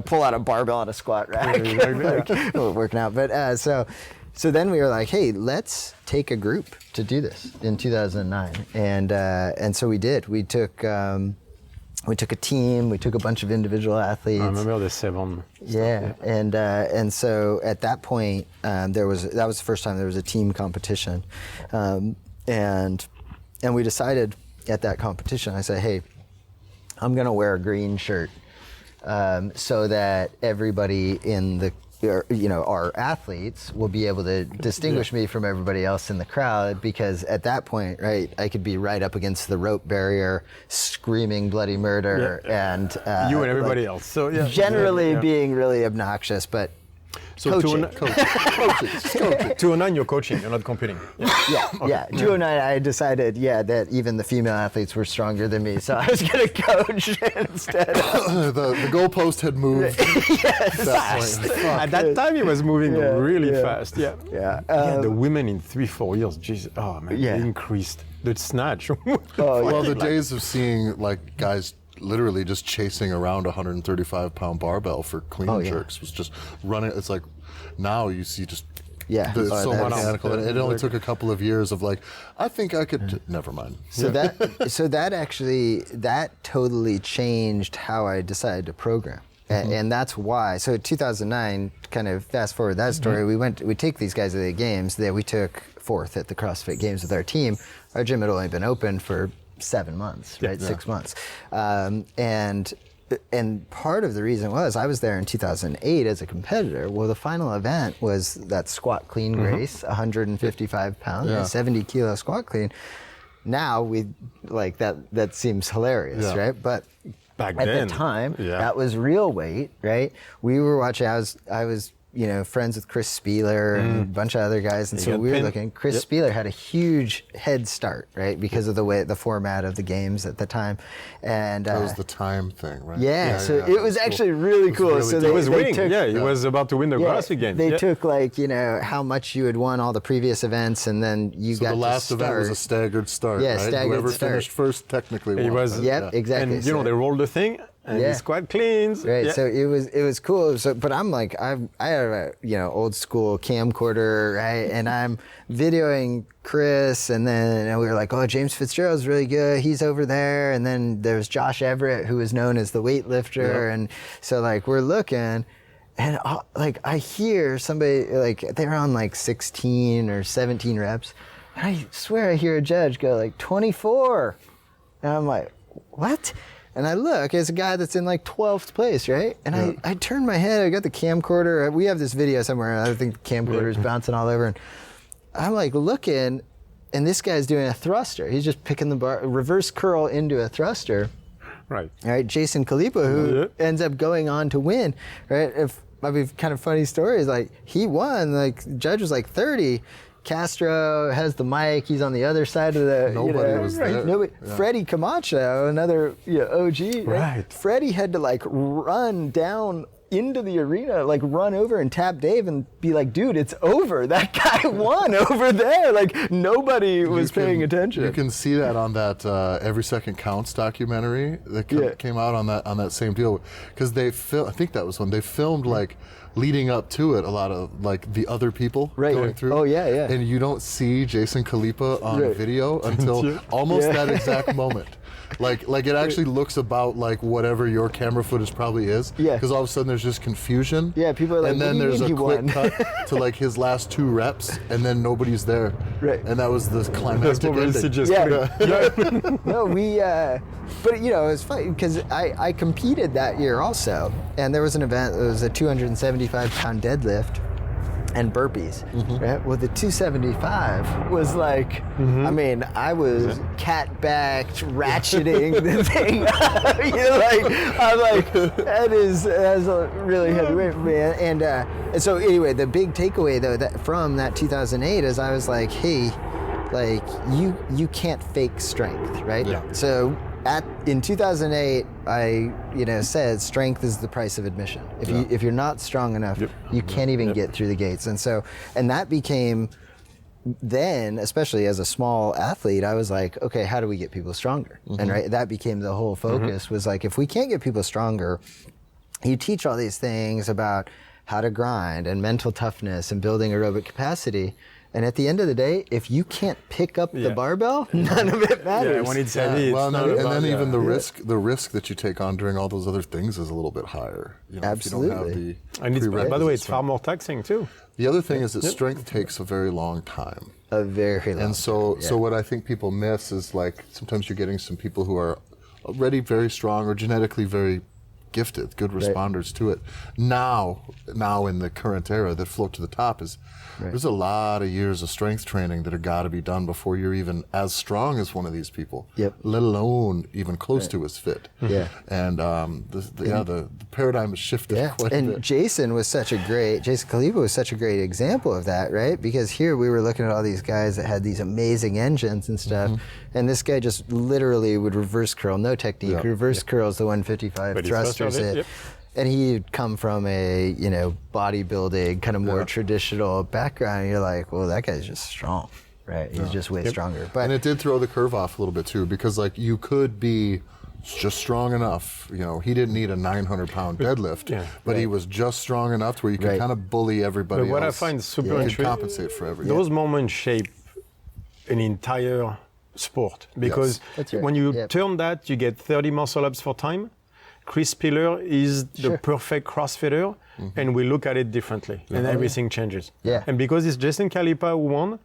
pull out a barbell on a squat rack, working out. But so then we were like, hey, let's take a group to do this in 2009, and so we did. We took a team. We took a bunch of individual athletes. I remember the 7. And so at that point, that was the first time there was a team competition, and we decided at that competition. I said, hey, I'm gonna wear a green shirt, so that everybody in the our athletes will be able to distinguish me from everybody else in the crowd, because at that point, right, I could be right up against the rope barrier, screaming bloody murder, and you and everybody else. So generally being really obnoxious, but so coaching. 209, you're coaching, you're not competing. 209, I decided, that even the female athletes were stronger than me, so I was going to coach instead. The goalpost had moved. At that time, he was moving really fast. The women in 3-4 years, Jesus, they increased the snatch. The days of seeing like guys literally just chasing around a 135-pound barbell for clean jerks was just running. It's like now you see just it's so mechanical. And it only took a couple of years of like, I think I could. Never mind. So that totally changed how I decided to program. And that's why. So 2009, kind of fast forward that story, we take these guys to the games. We took 4th at the CrossFit Games with our team. Our gym had only been open for 7 months, right? 6 months. And and part of the reason was I was there in 2008 as a competitor. Well, the final event was that squat clean race, 155 pounds, 70 kilo squat clean. Now we like that seems hilarious, right? But back at then, the time, that was real weight, right? We were watching, I was friends with Chris Spieler and a bunch of other guys. And so we were looking, Chris Spieler had a huge head start, right? Because of the format of the games at the time. And that was the time thing, right? Yeah, so it was actually really cool. Really so He was winning. took, He was about to win the CrossFit Games. They took how much you had won all the previous events, and then you got the last to start. event was a staggered start, Yeah, right? staggered Whoever start. finished first technically won. He was, Yep, exactly. And they rolled the thing, and the squat cleans. Right, so it was cool. So, but I'm like, I have a old school camcorder, right? And I'm videoing Chris, and then we were like, oh, James Fitzgerald's really good. He's over there. And then there's Josh Everett, who is known as the weightlifter. And so we're looking, and I hear somebody they're on 16 or 17 reps. And I swear I hear a judge go 24. And I'm like, what? And I look, it's a guy that's in 12th place, right? And I turn my head, I got the camcorder. We have this video somewhere, I think the camcorder is bouncing all over. And I'm looking, and this guy's doing a thruster. He's just picking the bar, reverse curl into a thruster. Right. All right, Jason Kalipa, who ends up going on to win, right? Kind of funny story is he won, the judge was 30. Castro has the mic. He's on the other side of the. Nobody was there. Nobody. Freddie Camacho, another OG. Right. Freddie had to run down into the arena, run over and tap Dave and be like, "Dude, it's over. That guy won over there." Nobody was paying attention. You can see that on that Every Second Counts documentary that came out on that same deal, because I think that was when they filmed leading up to it, a lot of the other people going through. Oh yeah. And you don't see Jason Kalipa on video until almost that exact moment. It actually looks about whatever your camera footage probably is. Yeah. Because all of a sudden there's just confusion. Yeah, people are like, and then there's a quick won? cut to his last 2 reps, and then nobody's there. Right. And that was the climactic ending. No, but it was funny because I competed that year also, and there was an event. It was a 275-pound deadlift and burpees, right? Well, the 275 was I mean, I was cat-backed, ratcheting the thing. That's a really heavy weight for me. And so anyway, the big takeaway though from that 2008 is I was like, hey, you can't fake strength, right? Yeah. So in 2008, I said strength is the price of admission. If you're not strong enough, you can't even get through the gates. And that became then, especially as a small athlete, I was like, okay, how do we get people stronger? And that became the whole focus was if we can't get people stronger, you teach all these things about how to grind and mental toughness and building aerobic capacity. And at the end of the day, if you can't pick up the barbell, none of it matters. Yeah, when it's heavy, even the risk that you take on during all those other things is a little bit higher. Absolutely. If you don't have the by the way, it's far more taxing too. The other thing is that strength takes a very long time. A very long time. And so what I think people miss is sometimes you're getting some people who are already very strong or genetically very gifted, good responders to it. Now in the current era that float to the top is there's a lot of years of strength training that have got to be done before you're even as strong as one of these people, let alone even close to as fit. Yeah. And the paradigm has shifted quite a bit. And Jason Kalipa was such a great example of that, right? Because here we were looking at all these guys that had these amazing engines and stuff, and this guy just literally would reverse curl, no technique, reverse curls the 155 thrusters it. And he'd come from a bodybuilding kind of more traditional background. And you're like, well, that guy's just strong, right? He's just way stronger. And it did throw the curve off a little bit too, because you could be just strong enough. He didn't need a 900-pound deadlift, but he was just strong enough to where you could kind of bully everybody else. What I find super interesting, compensate for everything. Those moments shape an entire sport, because when you turn that, you get 30 muscle ups for time. Chris Spiller is the perfect CrossFitter and we look at it differently, and everything changes. Yeah. And because it's Jason Khalipa who won,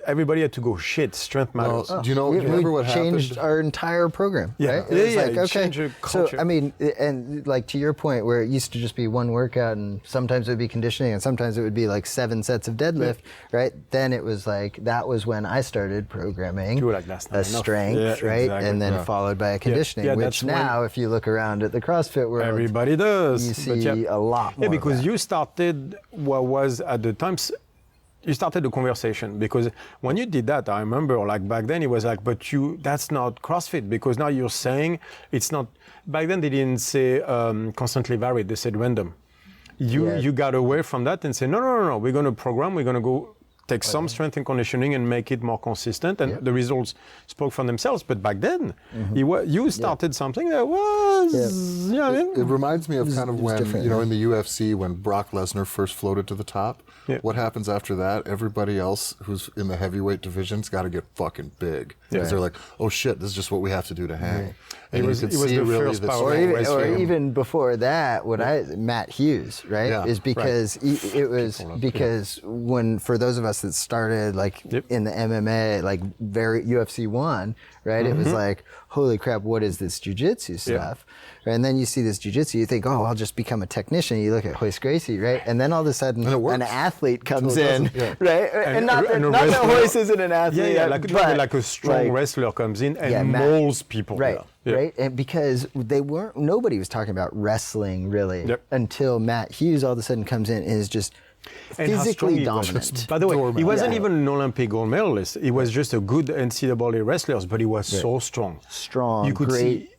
everybody had to go, shit, strength matters. Do you remember what changed happened? our entire program, Yeah. right? Yeah, It was yeah, like, it okay, changed the so culture. I mean, and like to your point, where it used to just be one workout, and sometimes it would be conditioning, and sometimes it would be like 7 sets of deadlift, right? Then it was like, that was when I started programming You were like, that's not a enough. strength, Yeah, right? exactly. And then followed by a conditioning, Yeah, which that's when- now, if you look around at the CrossFit world, Everybody does. you but see a lot more. Yeah, of because that. you started what was at the time, you started the conversation. Because when you did that, I remember like back then it was like, but that's not CrossFit, because now you're saying it's not. Back then they didn't say constantly varied, they said random. You got away from that and said, no, we're going to program, we're going to go take some strength and conditioning and make it more consistent, and the results spoke for themselves. But back then, you started something that was, you know what I mean? It reminds me of kind of when, different, in the UFC, when Brock Lesnar first floated to the top. Yeah. What happens after that? Everybody else who's in the heavyweight division's got to get fucking big. Because they're like, oh shit, this is just what we have to do to hang. And It was you can the see really first the power strength. wrestling. Or even before that, Matt Hughes, right? Yeah, is because it was because when, for those of us that started like in the MMA, like very UFC 1, right? It was like, holy crap, what is this jiu-jitsu stuff? Right? And then you see this jiu-jitsu, you think, oh, I'll just become a technician. You look at Hoist Gracie, right? And then all of a sudden, an athlete comes in, right? And not that Hoist isn't an athlete, like a strong wrestler comes in and mauls people. Right, Yeah. right, and because nobody was talking about wrestling really until Matt Hughes all of a sudden comes in and is just And how strong physically he was. dominant. By the way, he wasn't Yeah. even an Olympic gold medalist. He was just a good NCAA wrestler, but he was so strong. Strong, You could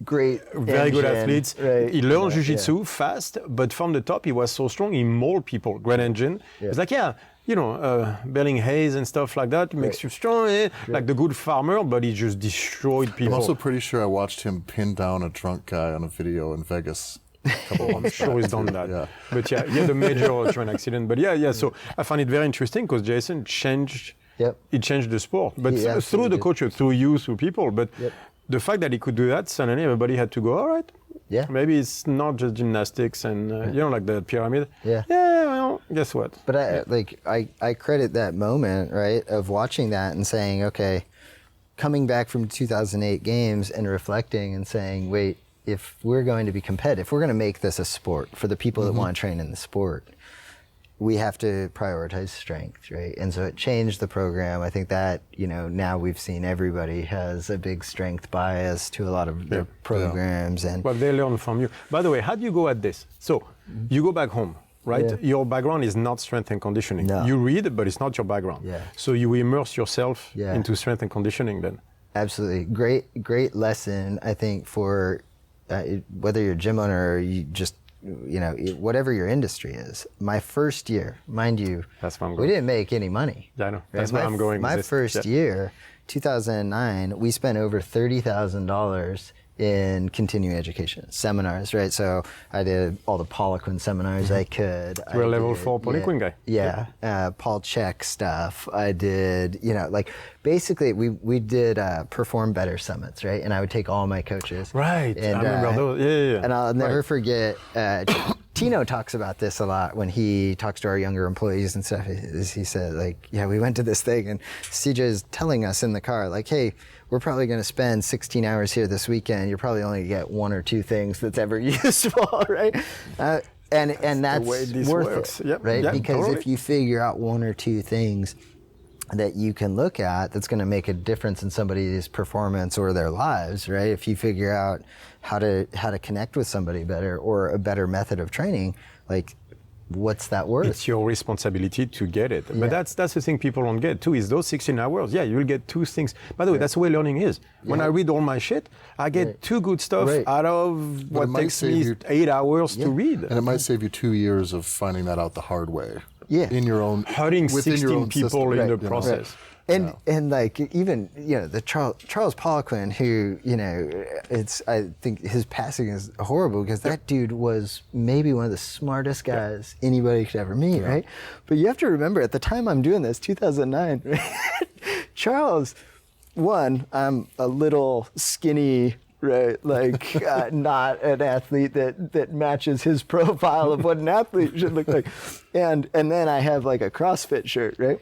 great, very good engine, athletes. right. He learned jiu-jitsu fast, but from the top, he was so strong. He mauled people. Great engine. It's like, belling haze and stuff like that makes you strong, like the good farmer, but he just destroyed I'm people. also pretty sure I watched him pin down a drunk guy on a video in Vegas. I'm sure he's done that. Yeah. But he had a major train accident. But so I find it very interesting because Jason changed the sport. But through the culture, through you, through people. But the fact that he could do that, suddenly everybody had to go, all right, maybe it's not just gymnastics and, like the pyramid. Yeah. Yeah, well, guess what? But I credit that moment, right, of watching that and saying, okay, coming back from 2008 games and reflecting and saying, wait, if we're going to be competitive, if we're going to make this a sport for the people that want to train in the sport, we have to prioritize strength, right? And so it changed the program. I think that, now we've seen everybody has a big strength bias to a lot of their programs. And Well, they learn from you. By the way, how do you go at this? So you go back home, right? Yeah. Your background is not strength and conditioning. No. You read, but it's not your background. Yeah. So you immerse yourself Yeah. into strength and conditioning then. Absolutely. Great lesson, I think, for whether you're a gym owner or you just, whatever your industry is. My first year, mind you, That's where I'm we going. didn't make any money. Yeah, I know. right? That's where I'm going. My with this. first year, 2009, we spent over $30,000 in continuing education seminars, right? So I did all the Paula Quinn seminars I could. You're a level 4 Paula Quinn guy. Yeah, Paul Check stuff. I did, basically we did Perform Better summits, right? And I would take all my coaches. Right, And, I remember those. Yeah. And I'll never forget, Tino talks about this a lot when he talks to our younger employees and stuff. He said, we went to this thing and CJ's telling us in the car, hey, we're probably going to spend 16 hours here this weekend. You're probably only going to get 1 or 2 things that's ever useful, right? And that's the way this worth works. it, Yep. right? Yep, Because totally. if you figure out 1 or 2 things that you can look at that's going to make a difference in somebody's performance or their lives, right? If you figure out how to connect with somebody better or a better method of training, what's that worth? It's your responsibility to get it. But that's the thing people don't get too, is those 16 hours, you'll get 2 things. By the way, that's the way learning is. When I read all my shit, I get 2 good stuff out of But it what might takes save me you- 8 hours to read. And it might save you 2 years of finding that out the hard way. Yeah. In your own, Hurting within 16 your own people system. in the Right. process. And even the Charles Poliquin, who I think his passing is horrible because that dude was maybe one of the smartest guys anybody could ever meet, right? But you have to remember, at the time I'm doing this, 2009, Charles, I'm a little skinny right? Like not an athlete that matches his profile of what an athlete should look like. And then I have like a CrossFit shirt, right?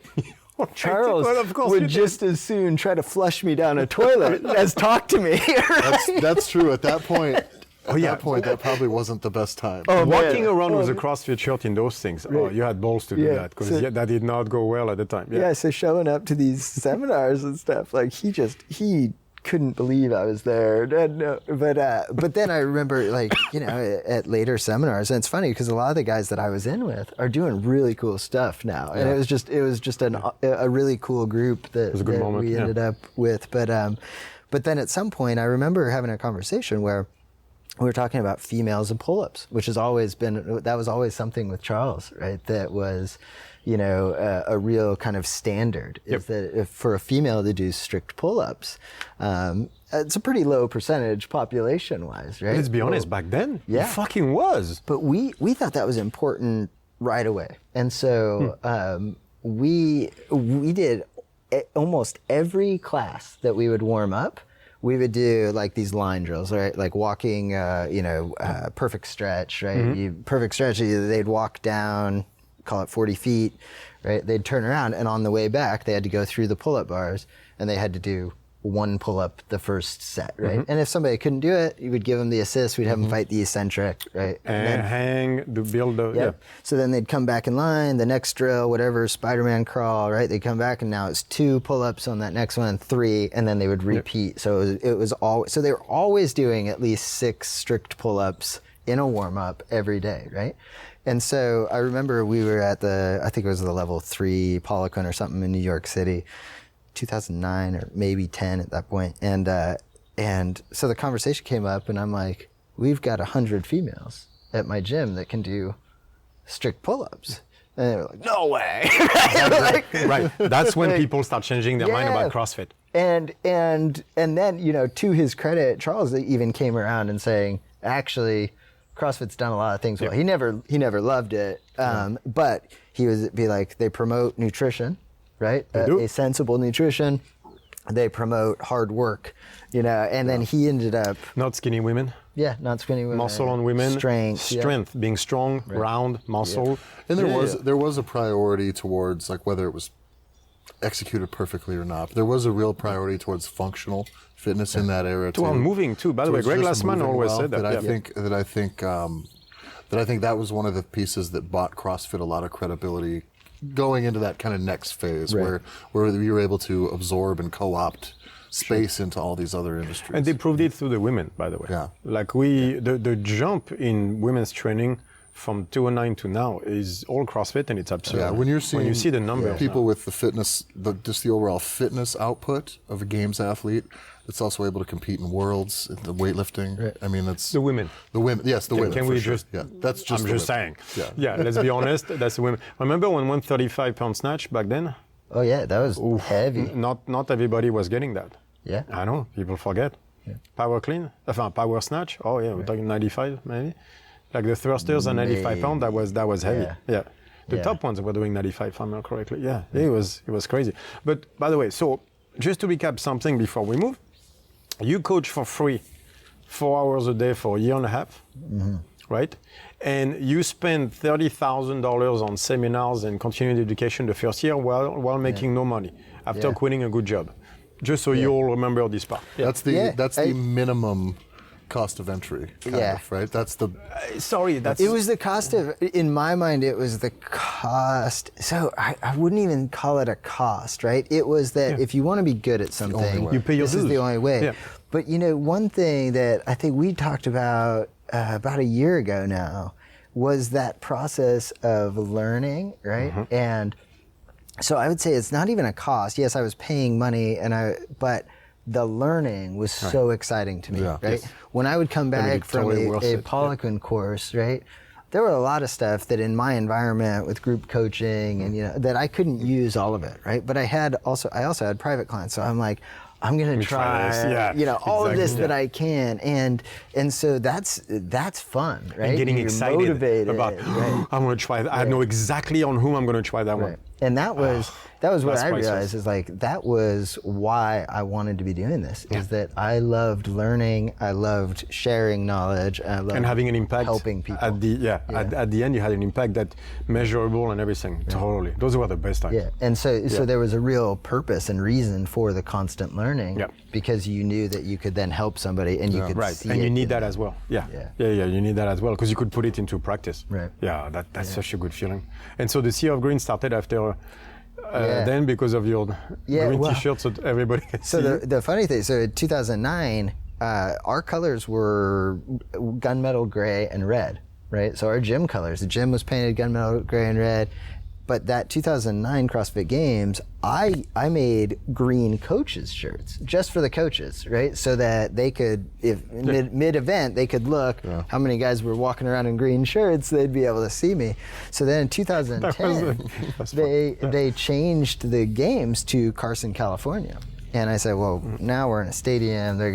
Charles would just as soon try to flush me down a toilet as talk to me. Right? That's true. At that point, that probably wasn't the best time. Oh, walking around with a CrossFit shirt in those things, you had balls to do that, because that did not go well at the time. Yeah, so showing up to these seminars and stuff, like he couldn't believe I was there. But then I remember, like, at later seminars, and it's funny because a lot of the guys that I was in with are doing really cool stuff now, and it was just a really cool group that we ended up with. But then at some point, I remember having a conversation where we were talking about females and pull-ups, which has always been, that was always something with Charles, right? That was, a real kind of standard, is that if for a female to do strict pull-ups, it's a pretty low percentage population-wise, right? Let's be honest, back then, it fucking was. But we thought that was important right away. And so we did almost every class that we would warm up, we would do like these line drills, right? Like walking, perfect stretch, right? Perfect stretch, they'd walk down, call it 40 feet, right? They'd turn around, and on the way back, they had to go through the pull-up bars, and they had to do one pull-up the first set, right? And if somebody couldn't do it, you would give them the assist. We'd have them fight the eccentric, right? And then hang, build the, So then they'd come back in line, the next drill, whatever, Spider-Man crawl, right? They'd come back, and now it's 2 pull-ups on that next one, 3, and then they would repeat. So it was always, so they were always doing at least 6 strict pull-ups in a warm-up every day, right? And so I remember we were at I think it was the level 3 Poliquin or something in New York City, 2009 or maybe 10 at that point. And so the conversation came up, and I'm like, we've got 100 females at my gym that can do strict pull-ups. And they were like, no way. Right. That's when people start changing their mind about CrossFit. And then, to his credit, Charles even came around and saying, actually, CrossFit's done a lot of things well. He never loved it, but he would be like, they promote nutrition, right? A sensible nutrition. They promote hard work, and then he ended up... Not skinny women. Yeah, not skinny women. Muscle on women. Strength. Being strong, round, muscle. And there was a priority towards, like, whether it was executed perfectly or not. There was a real priority towards functional fitness in that era too. Well, moving too. By the way, Greg Glassman always said that. I think that was one of the pieces that bought CrossFit a lot of credibility going into that kind of next phase, where you were able to absorb and co-opt space into all these other industries. And they proved it through the women, by the way. Yeah. Like the jump in women's training from 2009 to now is all CrossFit, and it's absurd. Yeah, when you see the numbers, people with the fitness, just the overall fitness output of a games athlete, that's also able to compete in worlds, the weightlifting. Right. I mean, that's the women. The women, yes, the women. Can we just? Yeah, that's just. I'm just saying. Yeah. Let's be honest. That's the women. Remember when 135-pound snatch back then? Oh yeah, that was heavy. Not everybody was getting that. Yeah. I know. People forget. Yeah. Power clean, power snatch. Oh yeah, we're talking 95 maybe. Like the thrusters are 95 pounds. That was heavy. Yeah. The top ones were doing 95, if I remember correctly. Yeah. It was crazy. But by the way, so just to recap something before we move, you coach for free, 4 hours a day for a year and a half, right? And you spend $30,000 on seminars and continuing education the first year while making no money after quitting a good job. Just so you all remember this part. That's the minimum cost of entry, kind of, right? That's the... It was the cost of, in my mind, it was the cost. So I wouldn't even call it a cost, right? It was that if you want to be good at something, you pay your this dues. is the only way. Yeah. But one thing that I think we talked about a year ago now was that process of learning, right? And so I would say it's not even a cost. Yes, I was paying money, but the learning was so exciting to me, right? Yes. When I would come back from a Poliquin course, right, there were a lot of stuff that in my environment with group coaching and that I couldn't use all of it, right? But I also had private clients, so I'm like, I'm gonna try all of this that I can, and so that's fun, right? And getting You're excited motivated about I'm gonna try that. I know exactly on whom I'm gonna try that one. And that was that was what That's I priceless. realized is like that was why I wanted to be doing this. Is that I loved learning, I loved sharing knowledge, I loved and having an impact helping people. at the end you had an impact that measurable and everything. Totally, those were the best times. Yeah, and so there was a real purpose and reason for the constant learning, because you knew that you could then help somebody and you could Right, see and it you need in that them. as well. Yeah. You need that as well because you could put it into practice. Right. Yeah, that's such a good feeling. And so the Sea of Green started after then because of your green T-shirt, so everybody can see. So the funny thing, so in 2009, our colors were gunmetal gray and red, right? So our gym colors, the gym was painted gunmetal gray and red. But that 2009 CrossFit Games, I made green coaches shirts just for the coaches, right? So that they could, if mid-event, they could look how many guys were walking around in green shirts, they'd be able to see me. So then in 2010, they changed the games to Carson, California. And I said, well, now we're in a stadium, they're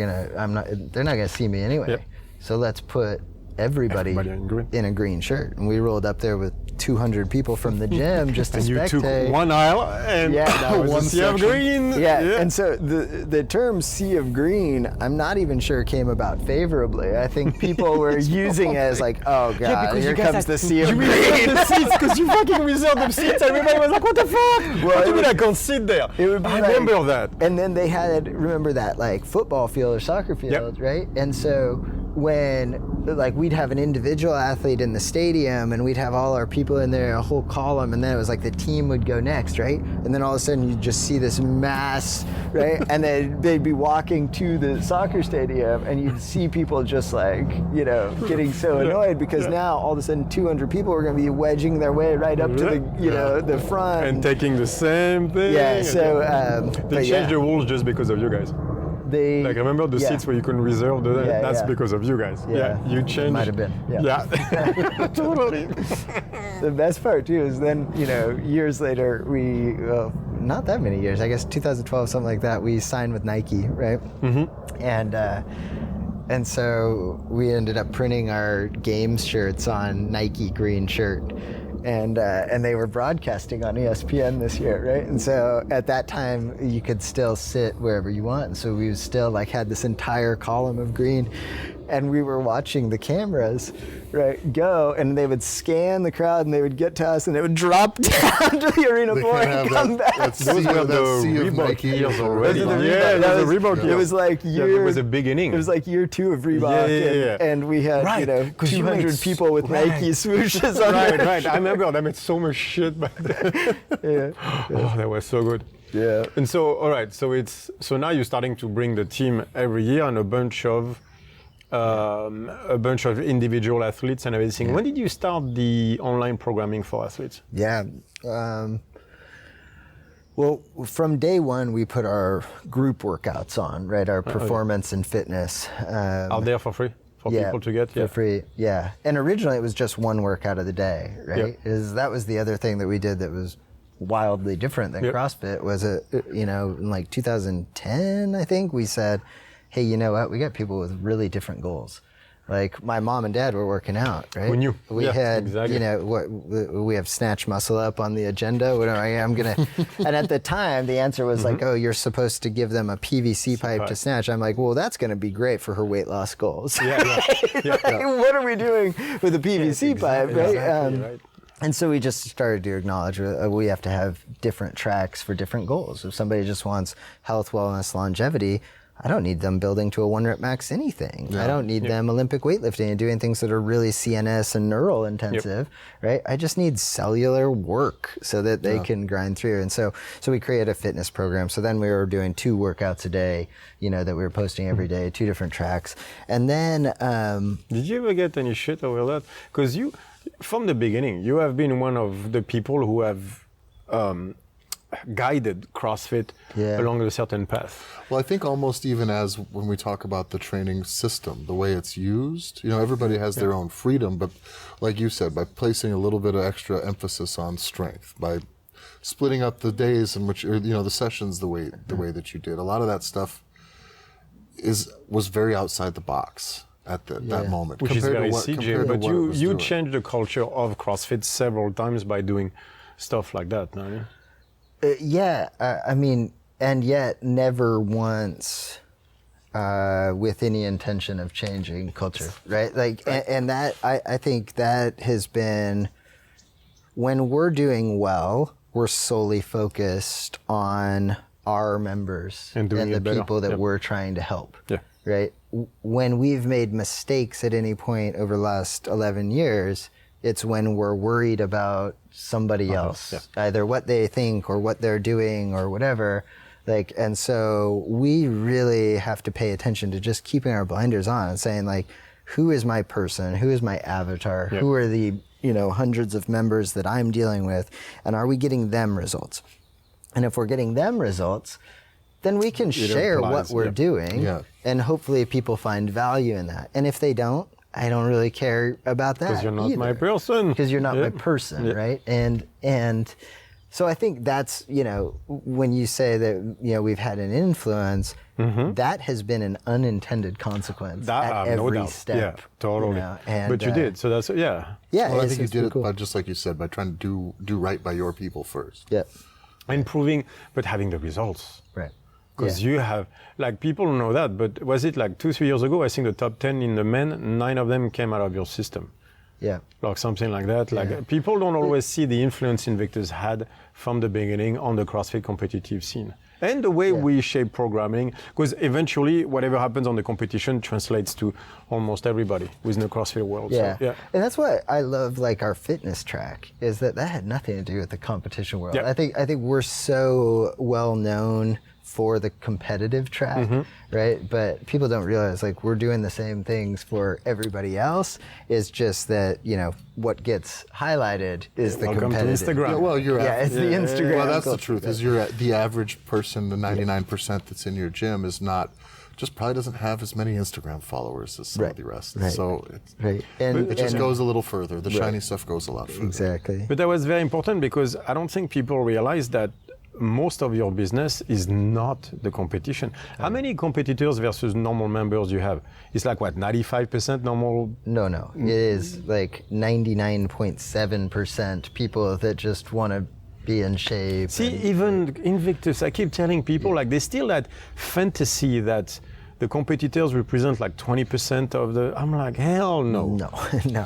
not gonna see me anyway. Yep. So let's put everybody in a green shirt. And we rolled up there with 200 people from the gym just to and spectate. you took one aisle and that was one the Sea of section. Green. Yeah, and so the term Sea of Green, I'm not even sure came about favorably. I think people were using it as like, oh God, here comes the Sea of Green. The seats because you fucking reserved the seats. Everybody was like, what the fuck? Well, What do you mean I can't sit there? It would be I like- remember that. And then they had, remember that like football field or soccer field, right? And so when like we'd have an individual athlete in the stadium and we'd have all our people in there, a whole column, and then it was like the team would go next, right? And then all of a sudden you'd just see this mass, right? And then they'd be walking to the soccer stadium and you'd see people just like, getting so annoyed because now all of a sudden 200 people were gonna be wedging their way right up to the, the front. And taking the same thing. Yeah, so, they changed the rules just because of you guys. They, Like, remember the seats where you couldn't reserve? That's because of you guys. Yeah. You changed. Might have been. Yeah. Totally. The best part too is then, years later, not that many years, I guess 2012, something like that, we signed with Nike, right? Mm-hmm. And so we ended up printing our games shirts on Nike green shirt. And they were broadcasting on ESPN this year, right? And so at that time, you could still sit wherever you want. And so we still like had this entire column of green, and we were watching the cameras, right, go, and they would scan the crowd, and they would get to us, and they would drop down to the arena They floor can't and have come back. Those were the sea of Reebok Nike. years already. Those are the Yeah, Reebok. that was the Reebok It years. was like year. It was the beginning. It was like year 2 of Reebok, Yeah. and we had 'cause you 200 made people with right. Nike swooshes on Right, their right. I remember they made so much shit back then. Oh, that was so good. Yeah. And so, all right. So now you're starting to bring the team every year and a bunch of individual athletes and everything. When did you start the online programming for athletes? Yeah. Well, from day one, we put our group workouts on, right? Our performance and fitness. Out there for free for people to get? For free, yeah. And originally, it was just one workout of the day, right? That was the other thing that we did that was wildly different than CrossFit was, in like 2010, I think, we said, hey, you know what? We got people with really different goals. Like my mom and dad were working out, right? We knew. We had, exactly. we have snatch muscle up on the agenda. And at the time, the answer was like, oh, you're supposed to give them a PVC pipe to snatch. I'm like, well, that's going to be great for her weight loss goals. What are we doing with a PVC pipe, right? Exactly, right. And so we just started to acknowledge we have to have different tracks for different goals. If somebody just wants health, wellness, longevity, I don't need them building to a 1 rep max anything. I don't need them Olympic weightlifting and doing things that are really CNS and neural intensive, right? I just need cellular work so that they can grind through. And so we created a fitness program. So then we were doing 2 workouts a day, that we were posting every day, 2 different tracks. And then... Did you ever get any shit over that? Because you, from the beginning, you have been one of the people who have guided CrossFit along a certain path. Well, I think almost even as when we talk about the training system, the way it's used, everybody has their own freedom, but like you said, by placing a little bit of extra emphasis on strength, by splitting up the days in which, the sessions the way that you did, a lot of that stuff was very outside the box at that moment. Which is very compared CJ, to but what it was you doing. changed the culture of CrossFit several times by doing stuff like that, no? I mean, and yet never once with any intention of changing culture, right? Like, and that, I think that has been, when we're doing well, we're solely focused on our members and the people that we're trying to help, right? When we've made mistakes at any point over the last 11 years, it's when we're worried about somebody else, either what they think or what they're doing or whatever. Like, and so we really have to pay attention to just keeping our blinders on and saying, like, who is my person? Who is my avatar? Who are the, hundreds of members that I'm dealing with? And are we getting them results? And if we're getting them results, then we can share what we're doing, and hopefully people find value in that. And if they don't, I don't really care about that. Because you're not my person. Because you're not my person, right? And so I think that's, when you say that, we've had an influence, that has been an unintended consequence at every step. Yeah, totally. But you did, so that's, Well, I think you did it by, just like you said, by trying to do right by your people first. Improving, but having the results. Right. Because you have, like, people know that, but was it like 2-3 years ago, I think the top 10 in the men, 9 of them came out of your system. Like something like that. Like, people don't always see the influence Invictus had from the beginning on the CrossFit competitive scene. And the way we shape programming, because eventually whatever happens on the competition translates to almost everybody within the CrossFit world. Yeah. So, And that's why I love, like, our fitness track, is that had nothing to do with the competition world. I think we're so well known for the competitive track, right? But people don't realize, like, we're doing the same things for everybody else. It's just that, what gets highlighted is the competitive. To Instagram. It's the Instagram. Well, that's the truth. Is the average person, the 99% that's in your gym, is not, just probably doesn't have as many Instagram followers as some of the rest. So it just goes a little further. The shiny stuff goes a lot further. Exactly. But that was very important, because I don't think people realize that most of your business is not the competition. How many competitors versus normal members you have? It's like, what, 95% normal? No. It is like 99.7% people that just want to be in shape. See, even Invictus, I keep telling people, like, there's still that fantasy that the competitors represent like 20% of the. I'm like, hell no. No.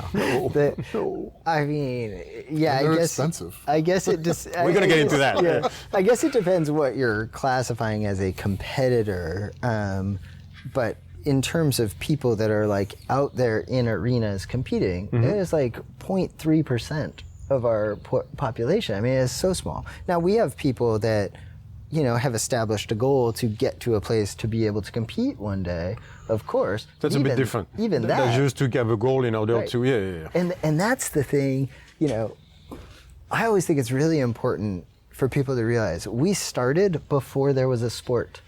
I mean, they're expensive. I guess it just. We're gonna get into that. I guess it depends what you're classifying as a competitor, but in terms of people that are, like, out there in arenas competing, it is like 0.3% of our population. I mean, it's so small. Now we have people that, have established a goal to get to a place to be able to compete one day, of course. That's a bit different. Even that. That's just to have a goal in order to, And that's the thing, I always think it's really important for people to realize we started before there was a sport,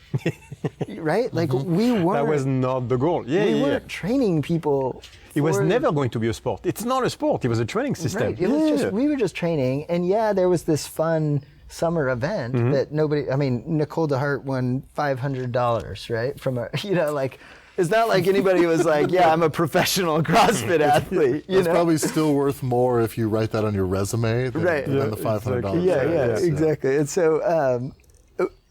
right? Like, we weren't. That was not the goal. We weren't training people. It was never going to be a sport. It's not a sport. It was a training system. Right. It was we were just training, and there was this fun summer event that Nicole DeHart won $500, right? From it's not like anybody was like, I'm a professional CrossFit athlete. It's probably still worth more if you write that on your resume than the $500. Exactly.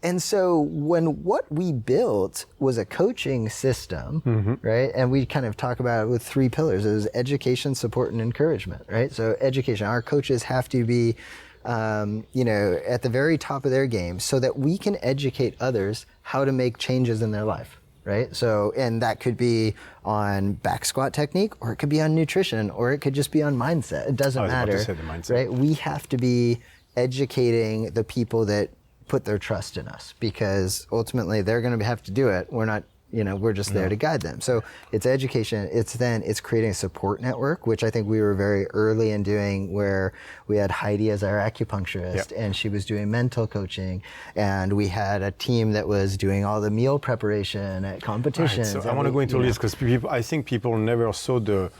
And so when what we built was a coaching system, right? And we kind of talk about it with 3 pillars. It was education, support, and encouragement, right? So education, our coaches have to be at the very top of their game so that we can educate others how to make changes in their life, right? So, and that could be on back squat technique, or it could be on nutrition, or it could just be on mindset. It doesn't matter, right? We have to be educating the people that put their trust in us, because ultimately they're going to have to do it. We're not, we're just there to guide them. So it's education. It's creating a support network, which I think we were very early in doing, where we had Heidi as our acupuncturist, and she was doing mental coaching, and we had a team that was doing all the meal preparation at competitions. Right, so I want to go into this because I think people never saw the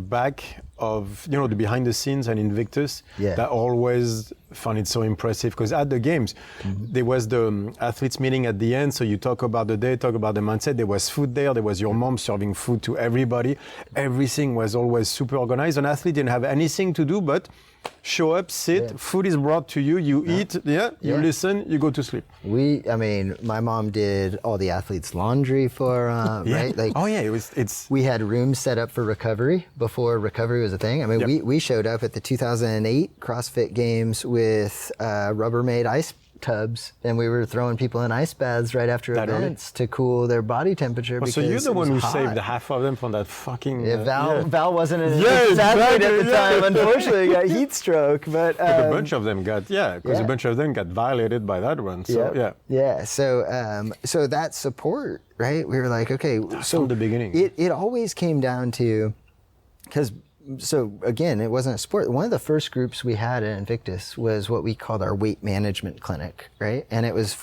back of, you know, the behind the scenes and Invictus Yeah. that always found it so impressive, because at the games, there was the athletes meeting at the end, so you talk about the day, talk about the mindset, there was food there was your mom serving food to everybody. Everything was always super organized. An athlete didn't have anything to do but show up, sit, food is brought to you, you eat, you listen, you go to sleep. My mom did all the athletes' laundry for, right? Like, we had rooms set up for recovery before recovery was a thing. I mean, we showed up at the 2008 CrossFit Games with Rubbermaid ice tubs, and we were throwing people in ice baths right after events to cool their body temperature. So you're the one who saved half of them from that fucking... Val wasn't an athlete at the time, unfortunately, got heat stroke. But a bunch of them got, a bunch of them got violated by that one. So, So that support, right? We were like, okay. So from the beginning. It always came down to, so again, it wasn't a sport. One of the first groups we had at Invictus was what we called our weight management clinic, right? And it was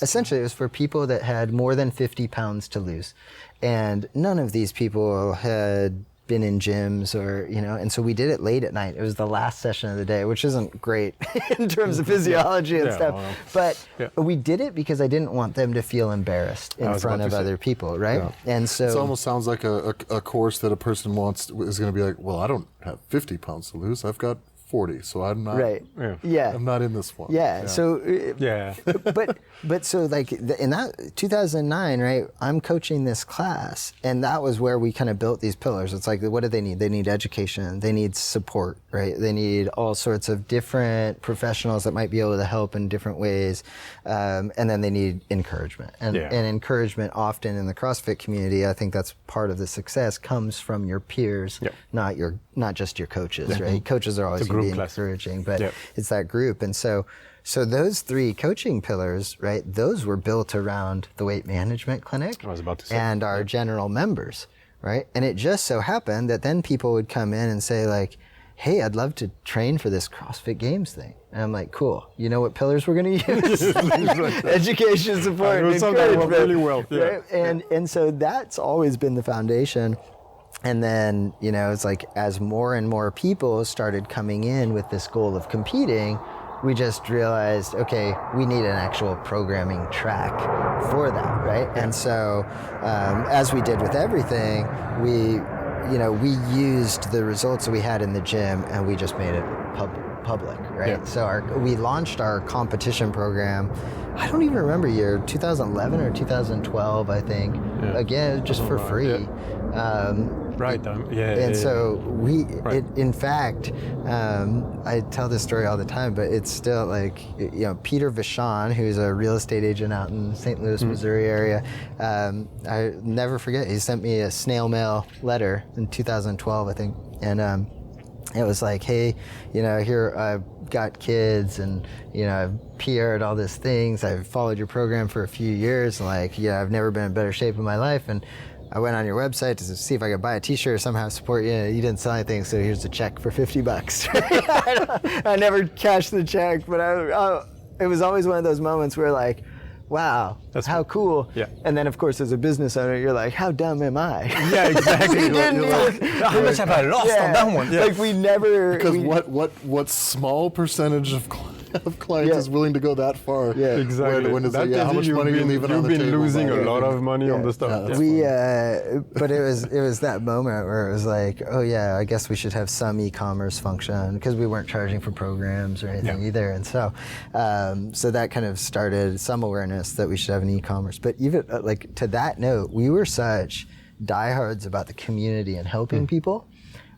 essentially for people that had more than 50 pounds to lose. And none of these people had been in gyms and so we did it late at night. It was the last session of the day, which isn't great in terms of physiology and stuff. But we did it because I didn't want them to feel embarrassed in front of other people, right? Yeah. And so it almost sounds like a course that a person is going to be like, well, I don't have 50 pounds to lose. I've got 40, so I'm not. Right. Yeah. I'm not in this one. Yeah. So. But so like in that 2009, right? I'm coaching this class, and that was where we kind of built these pillars. It's like, what do they need? They need education. They need support, right? They need all sorts of different professionals that might be able to help in different ways, and then they need encouragement. And encouragement often in the CrossFit community, I think that's part of the success, comes from your peers, not just your coaches, right? Coaches are always going to be encouraging, but it's that group. And so those three coaching pillars, right, those were built around the weight management clinic and our general members, right? And it just so happened that then people would come in and say like, hey, I'd love to train for this CrossFit Games thing. And I'm like, cool. You know what pillars we're going to use? Education, support, and encouragement. Really well. Right? And so that's always been the foundation. And then, it's like as more and more people started coming in with this goal of competing, we just realized, okay, we need an actual programming track for that, right? And so, as we did with everything, we used the results that we had in the gym and we just made it public, right? Yeah. So we launched our competition program, I don't even remember year, 2011 or 2012, I think. Yeah. Again, just for free. So in fact, I tell this story all the time, but it's still like, Peter Vachon, who's a real estate agent out in St. Louis, Missouri area, I never forget, he sent me a snail mail letter in 2012, I think. And it was like, hey, here I've got kids and, I've PR'd all these things. I've followed your program for a few years. And I've never been in better shape in my life. And I went on your website to see if I could buy a t-shirt or somehow support you. You didn't sell anything, so here's a check for $50. I never cashed the check, but it was always one of those moments where like, wow, that's how cool. Yeah. And then of course as a business owner, you're like, how dumb am I? Yeah, exactly. How much have I lost on that one? Yeah. Like we never... Because what small percentage of clients is willing to go that far? Yeah, exactly. When it's like, how much money are you leaving on the table? You've been losing a lot of money on the stuff. But it was that moment where it was like, oh yeah, I guess we should have some e-commerce function, because we weren't charging for programs or anything either. And so that kind of started some awareness that we should have an e-commerce. But even like to that note, we were such diehards about the community and helping people.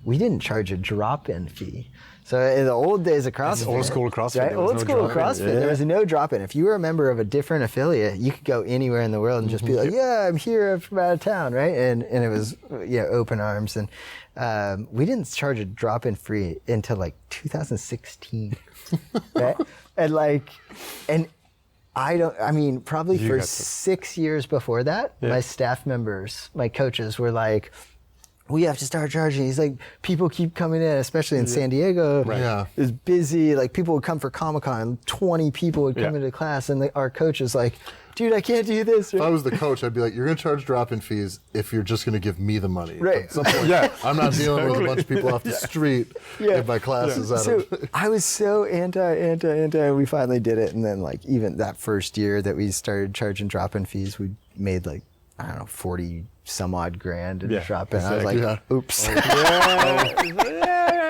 We didn't charge a drop-in fee. So in the old days of CrossFit, old school CrossFit, right? Old school CrossFit, there was no drop-in. If you were a member of a different affiliate, you could go anywhere in the world and just be like, yeah, I'm here from out of town, right? And it was open arms. And we didn't charge a drop-in free until like 2016, right? Probably for 6 years before that, my staff members, my coaches were like, we have to start charging. He's like, people keep coming in, especially in San Diego. Right. Yeah. It was busy. Like people would come for Comic-Con, 20 people would come into class, and our coach is like, dude, I can't do this. If I was the coach, I'd be like, you're going to charge drop-in fees if you're just going to give me the money. Right. At some point, I'm not dealing with a bunch of people off the street if my class is out So of... I was so anti, and we finally did it. And then like even that first year that we started charging drop-in fees, we made like, I don't know, 40 some odd grand in drop-in. I was like, oops.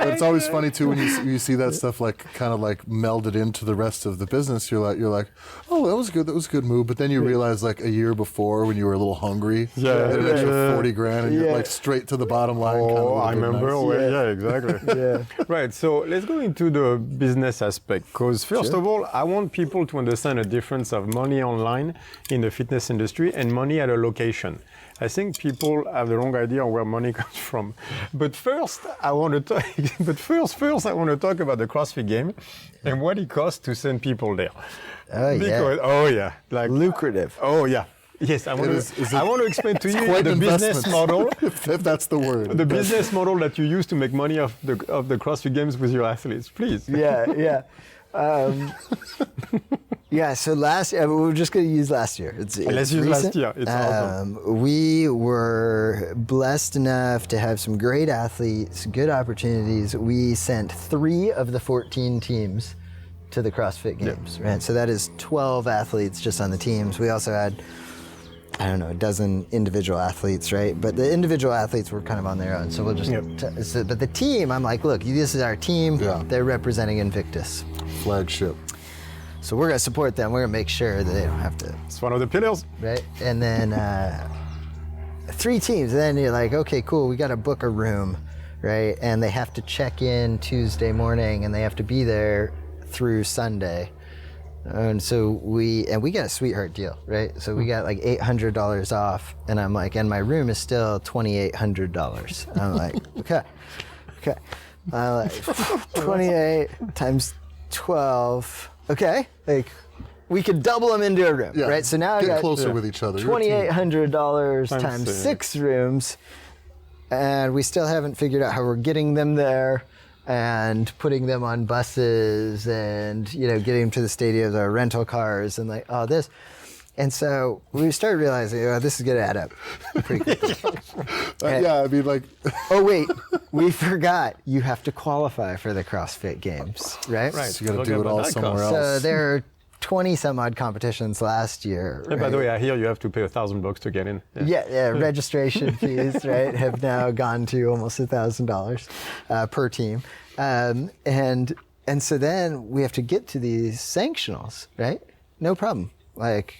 But it's always funny too when you see that stuff like kind of like melded into the rest of the business. You're like, oh, that was good. That was a good move. But then you realize like a year before when you were a little hungry, an extra 40 grand, and you're like straight to the bottom line. Oh, I remember. Nice. Exactly. Right. So let's go into the business aspect. Because first of all, I want people to understand the difference of money online in the fitness industry and money at a location. I think people have the wrong idea on where money comes from. But first, I want to talk. First, I want to talk about the CrossFit Game and what it costs to send people there. Like lucrative. Yes, I want to explain to you quite the an business model. if that's the word. The business model that you use to make money off the CrossFit Games with your athletes, please. So last year, we're just going to use last year. Let's use last year. It's awesome. We were blessed enough to have some great athletes, good opportunities. We sent 3 of the 14 teams to the CrossFit Games, right? So that is 12 athletes just on the teams. We also had, I don't know, a dozen individual athletes, right? But the individual athletes were kind of on their own. So we'll just, but the team, I'm like, look, this is our team. They're representing Invictus. Flagship. So we're going to support them. We're going to make sure that they don't have to. It's one of the pillars. Right? And then 3 teams. And then you're like, okay, cool. We got to book a room, right? And they have to check in Tuesday morning and they have to be there through Sunday. And so we got a sweetheart deal, right? So we got like $800 off. And I'm like, and my room is still $2,800. I'm like, okay. I'm like, 28 times 12. Okay, like we could double them into a room, right? So now I got closer with each other. $2,800 times 6 rooms, and we still haven't figured out how we're getting them there and putting them on buses and getting them to the stadiums or rental cars and like all this. And so we started realizing, this is going to add up pretty quickly. I mean, like... Oh, wait. We forgot. You have to qualify for the CrossFit Games, right? Right. So you got to do it all somewhere else. So there are 20-some-odd competitions last year. And by the way, I hear you have to pay $1,000 to get in. Registration fees, right, have now gone to almost $1,000 per team. And so then we have to get to these sanctionals, right? No problem. Like,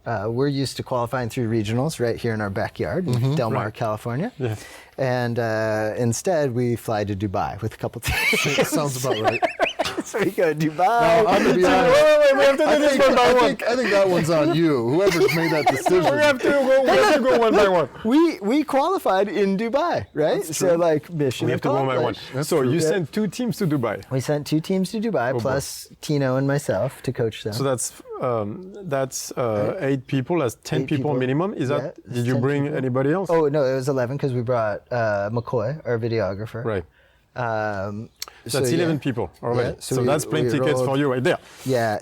we're used to qualifying through regionals right here in our backyard in Del Mar, California. Yes. And instead, we fly to Dubai with a couple teams. Sounds about right. So we go to Dubai. Now, I'm going to be honest. Wait, we have to do this one by one. I think that one's on you. Whoever made that decision. We have to go one by one. We qualified in Dubai, right? So like mission we have to go one by one. So you sent 2 teams to Dubai. We sent 2 teams to Dubai plus Tino and myself to coach them. So that's 8 people. That's 10 people minimum. Is that? Did you bring anybody else? Oh no, it was 11 because we brought McCoy, our videographer. Right. That's 11 people already. So that's plane tickets for you right there. Yeah,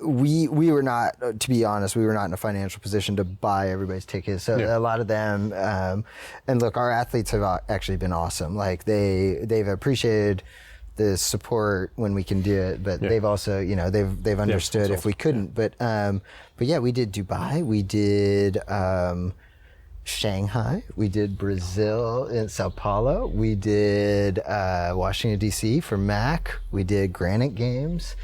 we were not, to be honest, we were not in a financial position to buy everybody's tickets. So a lot of them, and look, our athletes have actually been awesome. Like they've appreciated the support when we can do it, but they've also, they've understood if we couldn't. But yeah, we did Dubai, we did Shanghai, we did Brazil in Sao Paulo, we did Washington DC for MAC, we did Granite Games,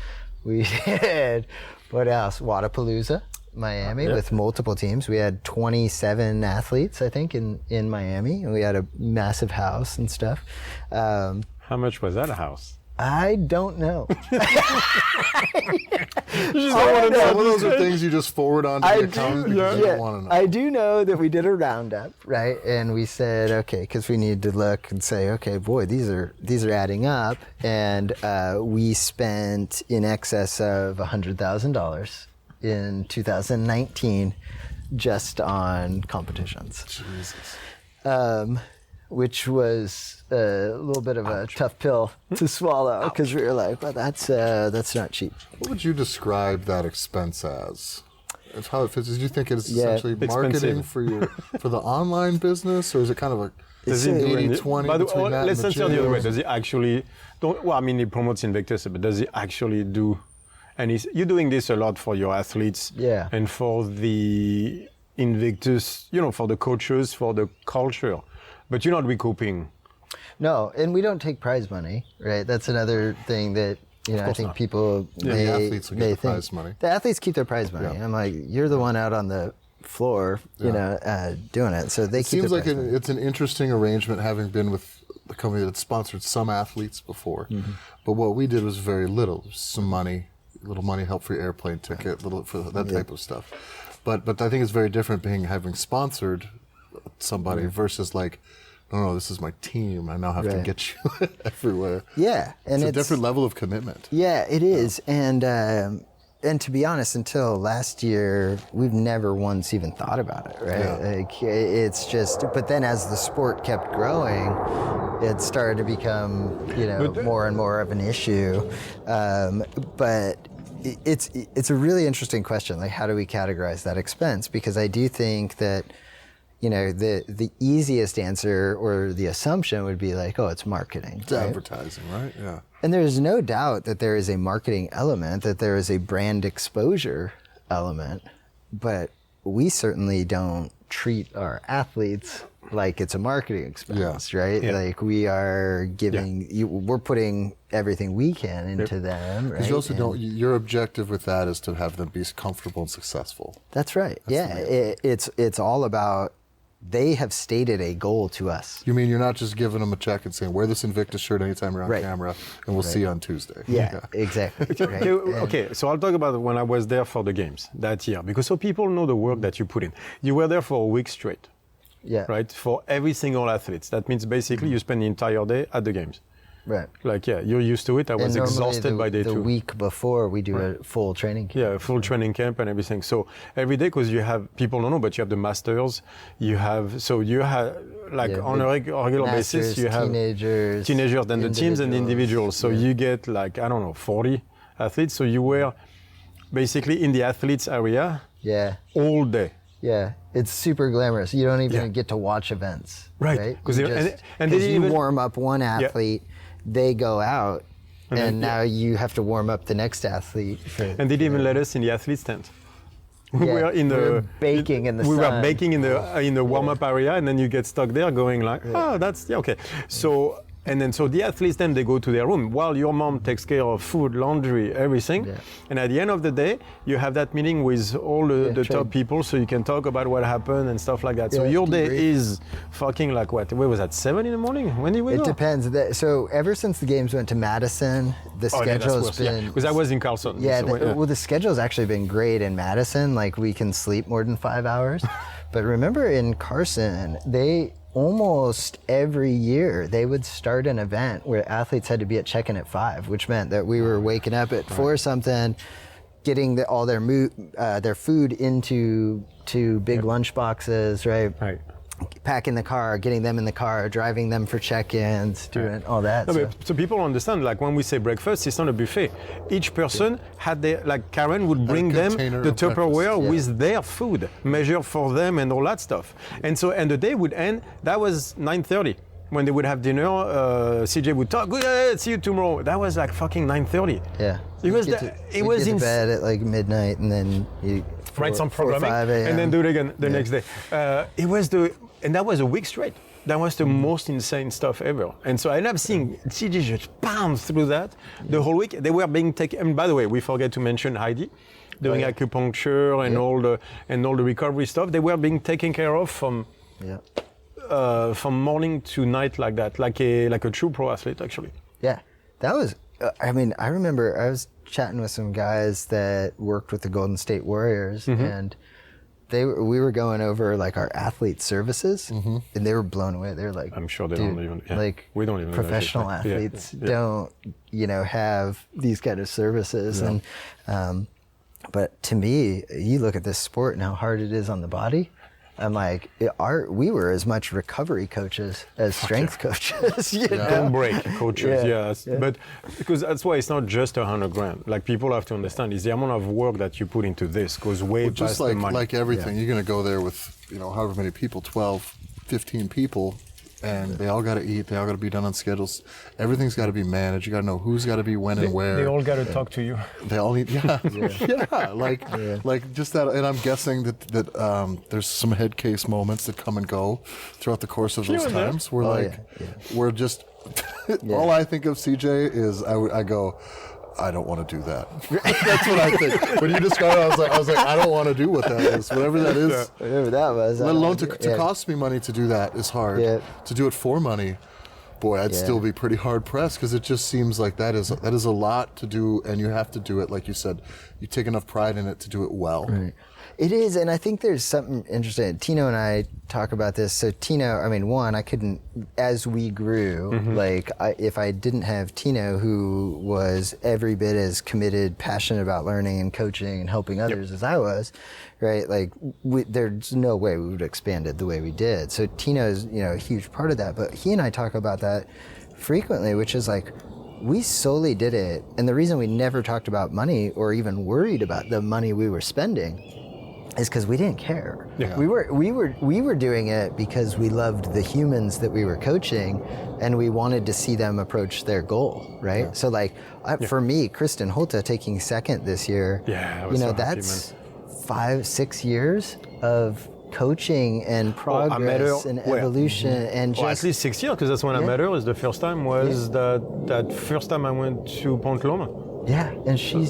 we did what else? Wadapalooza, Miami with multiple teams. We had 27 athletes, I think, in Miami, and we had a massive house and stuff. How much was that a house? I don't know. Some of those are things you just forward on to the account because you don't want to know. I do know that we did a roundup, right? And we said, okay, because we need to look and say, okay, boy, these are adding up. And we spent in excess of $100,000 in 2019 just on competitions. Jesus. Which was a little bit of a tough pill to swallow because we were like, well, that's not cheap. What would you describe that expense as? It's how it fits. Do you think it's Yeah. essentially marketing Expensive. for the online business, or is it kind of a Does he do 80-20 but between that let's and the answer the other way. gyms? Does he actually? Well, I mean, he promotes Invictus, but does he actually do? And you're doing this a lot for your athletes, Yeah. and for the Invictus, for the coaches, for the culture, but you're not recouping. No, and we don't take prize money, right? That's another thing that I think not. people the may, athletes will get may the think. prize money. The athletes keep their prize money. Yeah. I'm like, you're the one out on the floor, doing it. So they It keep seems their like prize money. it's an interesting arrangement, having been with a company that sponsored some athletes before. Mm-hmm. But what we did was very little, some money, little money help for your airplane ticket, little for that type of stuff. But I think it's very different having sponsored somebody versus like, no, this is my team. I now have to Right. get you everywhere. Yeah, and It's a different level of commitment. Yeah, it is, and to be honest, until last year, we've never once even thought about it, right? Yeah. Like, it's just, but then as the sport kept growing, it started to become, more and more of an issue. But it's a really interesting question. Like, how do we categorize that expense? Because I do think that, the easiest answer or the assumption would be like, oh, it's marketing. It's advertising, right? Yeah. And there's no doubt that there is a marketing element, that there is a brand exposure element, but we certainly don't treat our athletes like it's a marketing expense, right? Yeah. Like we are giving, we're putting everything we can into them, right? Because you also don't. Your objective with that is to have them be comfortable and successful. That's right. It's all about, they have stated a goal to us. You mean you're not just giving them a check and saying, wear this Invictus shirt anytime you're on Right. camera, and we'll see you on Tuesday. Yeah, exactly. Right? Okay, so I'll talk about when I was there for the games that year, because so people know the work that you put in. You were there for a week straight, Yeah. right? For every single athlete. That means basically you spend the entire day at the games. Right. Like, you're used to it. I was And normally exhausted by day the two. week before we do a full training camp. Yeah, full training camp and everything. So every day, because you have, people don't know, but you have the masters, you have on a regular basis, Masters, you have teenagers, then the teams and the individuals. So you get 40 athletes. So you were basically in the athletes area Yeah. all day. Yeah, it's super glamorous. You don't even Yeah. get to watch events, Right. right? 'Cause You they- just- and they 'cause you even- warm up one athlete, they go out, and then- now you have to warm up the next athlete. And they didn't even let us in the athletes tent. We Yeah, were in we the were baking in the we sun. were baking in the warm-up area, and then you get stuck there going like, okay. So so the athletes then they go to their room while your mom takes care of food, laundry, everything. Yeah. And at the end of the day, you have that meeting with all the trade. top people, so you can talk about what happened and stuff like that. So Yeah, your day debrief. is fucking like what? Where was that? 7 in the morning? When did we It go? depends. So ever since the games went to Madison, the schedule has been. because I was in Carlson. Yeah, So, well, the schedule's actually been great in Madison. Like, we can sleep more than 5 hours. But remember in Carson, they almost every year they would start an event where athletes had to be at check-in at 5, which meant that we were waking up at 4 something, getting all their food into big lunch boxes, right? Right. Packing the car, getting them in the car, driving them for check-ins, doing all that. No, So- but so people understand, like when we say breakfast, it's not a buffet. Each person had their, like Karen would bring them container the of breakfast. Tupperware Yeah. with their food, measured for them and all that stuff. And the day would end, that was 9:30. When they would have dinner, CJ would talk, good, see you tomorrow. That was like fucking 9:30. Yeah. It was We'd get to bed at like midnight, and then you Write some 4 or programming 5 a.m. and then do it again the next day. And that was a week straight. That was the most insane stuff ever. And so I ended up seeing CJ just pound through that the whole week. They were being taken. And by the way, we forget to mention Heidi doing acupuncture and all the recovery stuff. They were being taken care of from morning to night like that, like a true pro athlete actually. Yeah, that was. I remember I was chatting with some guys that worked with the Golden State Warriors, and we were going over like our athlete services, and they were blown away. They were like, I'm sure they "Dude, don't even. like we don't even. professional know that shit. athletes don't have these kind of services." And but to me, you look at this sport and how hard it is on the body. I'm like, we were as much recovery coaches as strength coaches. You know? Don't break coaches, Yeah. But because that's why it's not just $100,000. Like people have to understand is the amount of work that you put into this goes way past Just the money. like everything, you're going to go there with, however many people, 12, 15 people, and they all got to eat. They all got to be done on schedules. Everything's got to be managed. You got to know who's got to be when and where. They all got to talk to you. They all need, like just that. And I'm guessing that there's some head case moments that come and go throughout the course of those times. Where we're just, all I think of CJ is I go, I don't want to do that. That's what I think. When you described it, I was like, I don't want to do what that is. Whatever that is. Whatever that was. Let alone to cost me money to do that is hard. Yeah. To do it for money, boy, I'd still be pretty hard pressed because it just seems like that is a lot to do, and you have to do it, like you said. You take enough pride in it to do it well. Right. It is, and I think there's something interesting. Tino and I talk about this. So Tino, I couldn't, as we grew, if I didn't have Tino, who was every bit as committed, passionate about learning and coaching and helping others as I was, right? Like, there's no way we would have expanded the way we did. So Tino's, a huge part of that. But he and I talk about that frequently, which is like, we solely did it, and the reason we never talked about money or even worried about the money we were spending is because we didn't care. Yeah. We were doing it because we loved the humans that we were coaching, and we wanted to see them approach their goal, right? Yeah. So like, for me, Kristen Holta taking second this year, that's 5-6 years of coaching and progress and evolution and just at least 6 years, because that's when I met her. Was the first time that first time I went to Point Loma. Yeah, and she's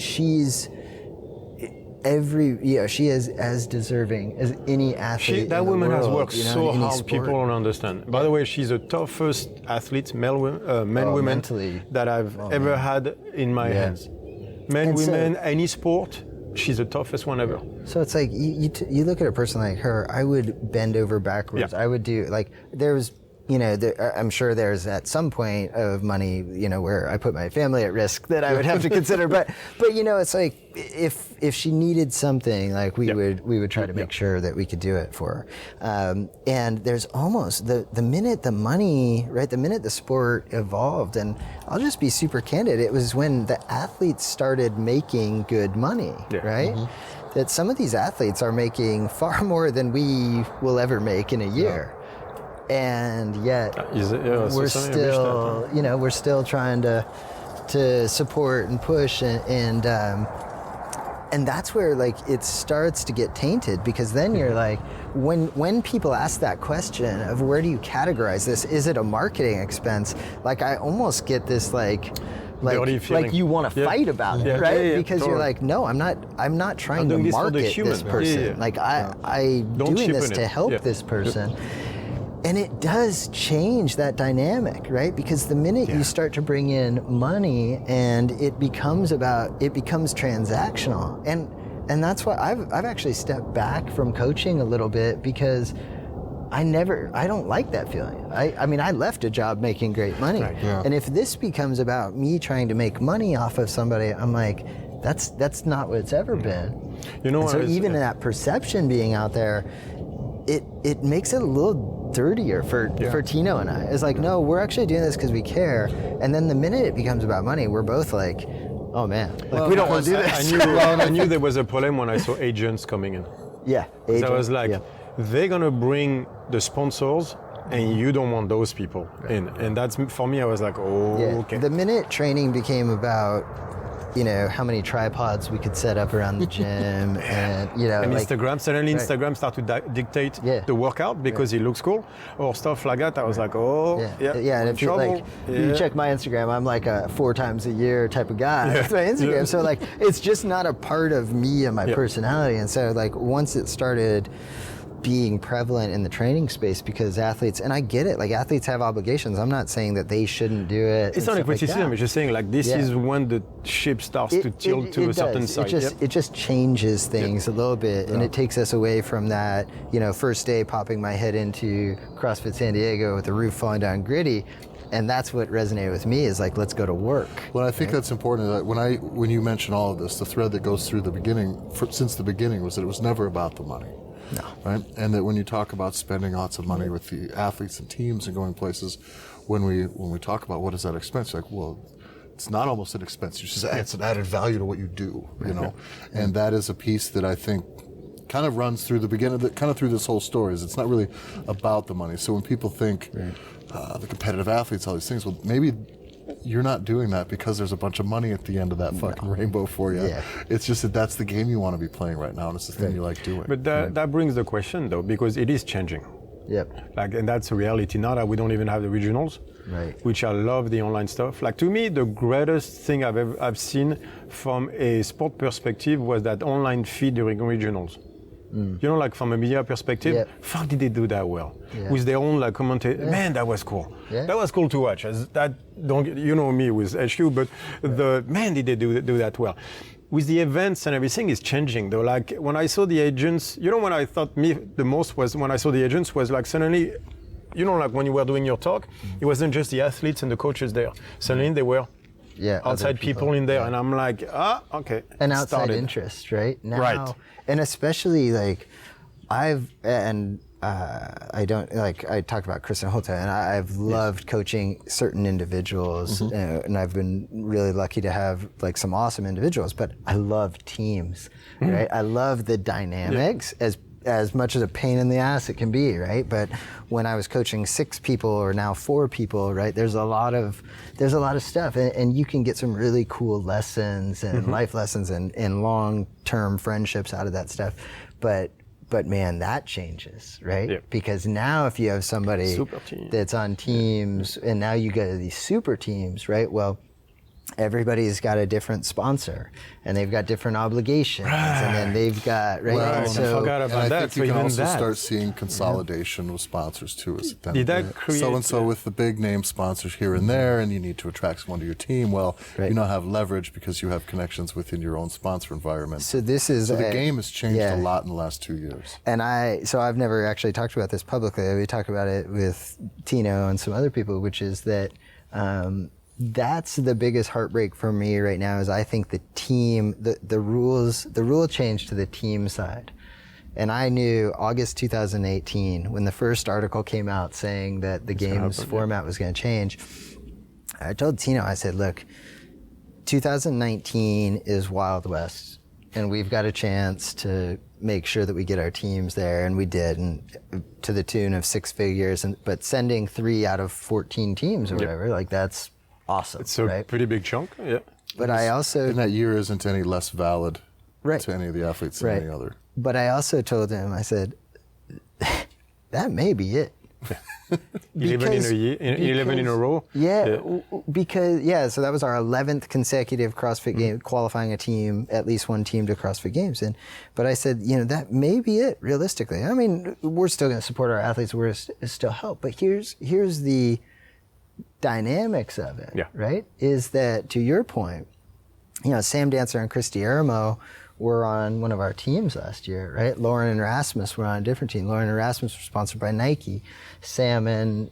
she's she is as deserving as any athlete. That in the woman world, has worked so hard. sport. People don't understand. By the way, she's the toughest athlete, men, women, mentally. that I've ever had in my hands. Men, and women, any sport. She's the toughest one ever. So it's like you look at a person like her. I would bend over backwards. Yeah. I would do there's. I'm sure there's at some point of money, where I put my family at risk that I would have to consider. But it's like if she needed something, like we would try to make sure that we could do it for her. And there's almost the minute the money, right? The minute the sport evolved, and I'll just be super candid. It was when the athletes started making good money, right? Mm-hmm. That some of these athletes are making far more than we will ever make in a year. Yeah. And yet we're still, we're still trying to support and push and that's where like it starts to get tainted, because then you're like, when people ask that question of where do you categorize this? Is it a marketing expense? Like I almost get this like you want to fight about it, right? Because you're like, no, I'm not trying to market this person. Like I'm doing this to help this person. And it does change that dynamic, right? Because the minute you start to bring in money and it becomes transactional. And that's why I've actually stepped back from coaching a little bit, because I don't like that feeling. I left a job making great money. Right, and if this becomes about me trying to make money off of somebody, I'm like, that's not what it's ever been. So even that perception being out there, it makes it a little dirtier for Tino and I. It's like, no, we're actually doing this because we care. And then the minute it becomes about money, we're both like, oh man, we don't want to do this. I knew there was a problem when I saw agents coming in. Yeah. I was like, they're gonna bring the sponsors, and you don't want those people in. And that's, for me, I was like, okay. The minute training became about, how many tripods we could set up around the gym, and Instagram. Suddenly, Instagram started to dictate the workout because it looks cool, or stuff like that. I was like, And if you check my Instagram, I'm like a 4 times a year type of guy. That's my Instagram. So like, it's just not a part of me and my personality. And so like, once it started being prevalent in the training space, because athletes, and I get it, like athletes have obligations. I'm not saying that they shouldn't do it. It's not a criticism, it's just saying like this is when the ship starts to tilt to a certain side. It just changes things a little bit, and it takes us away from that, first day popping my head into CrossFit San Diego with the roof falling down gritty. And that's what resonated with me, is like, let's go to work. Well, I think that's important. That when you mention all of this, the thread that goes through the beginning, since the beginning, was that it was never about the money. No. Right? And that when you talk about spending lots of money with the athletes and teams and going places, when we talk about what is that expense, you're like, well, it's not almost an expense. It's an added value to what you do, you know? And that is a piece that I think kind of runs through the beginning, kind of through this whole story. Is it's not really about the money. So when people think the competitive athletes, all these things, well, maybe you're not doing that because there's a bunch of money at the end of that fucking rainbow for you. Yeah. It's just that that's the game you want to be playing right now, and it's the thing you like doing. But that brings the question, though, because it is changing. Yep. Like, and that's a reality now that we don't even have the regionals, Right. which I love the online stuff. Like, to me, the greatest thing I've seen from a sport perspective was that online feed during regionals. You know, like from a media perspective, Yep. fuck, did they do that well? Yeah. With their own like commentator, man, that was cool. Yeah. That was cool to watch. You know me with HU, but did they do that well? With the events and everything is changing though. Like when I saw the agents, you know, when I thought the most was when I saw the agents was like suddenly, you know, like when you were doing your talk, it wasn't just the athletes and the coaches there. Suddenly they were outside other people in there, and I'm like, okay. And outside started. interest, right? Now, Right. And especially like I talked about Kristen Holta, and I've loved coaching certain individuals, and I've been really lucky to have like some awesome individuals, but I love teams, right? I love the dynamics as much as a pain in the ass it can be, right? But when I was coaching 6 people or now 4 people, right, there's a lot of stuff, and you can get some really cool lessons and life lessons and long-term friendships out of that stuff. But man, that changes, right? Yeah. Because now if you have somebody that's on teams, and now you go to these super teams, right? Well, everybody's got a different sponsor, and they've got different obligations, and then they've got Well, I forgot about and I that. think you So can even also that. start seeing consolidation with sponsors too. Did that create? So with the big name sponsors here and there, and you need to attract someone to your team. Well, Right. you now have leverage because you have connections within your own sponsor environment. So this is the game has changed yeah. a lot in the last 2 years. And I've never actually talked about this publicly. We talk about it with Tino and some other people, which is that that's the biggest heartbreak for me right now. Is I think the rule change to the team side. And I knew August 2018 when the first article came out saying that the game's format was going to change. I told Tino, I said, look, 2019 is Wild West, and we've got a chance to make sure that we get our teams there, and we did, and to the tune of 6 figures. But sending 3 out of 14 teams or whatever, like that's awesome. It's a pretty big chunk, yeah. But I also, And that year isn't any less valid Right. to any of the athletes than any other. But I also told him, I said, that may be it. 11 in a year, 11 in a row. Yeah, because so that was our 11th consecutive CrossFit game, qualifying a team, at least one team to CrossFit Games. But I said, that may be it realistically. I mean, we're still going to support our athletes, we're still help. But here's the dynamics of it, right? Is that, to your point, Sam Dancer and Christy Eramo were on one of our teams last year, right? Lauren and Rasmus were on a different team. Lauren and Rasmus were sponsored by Nike. Sam and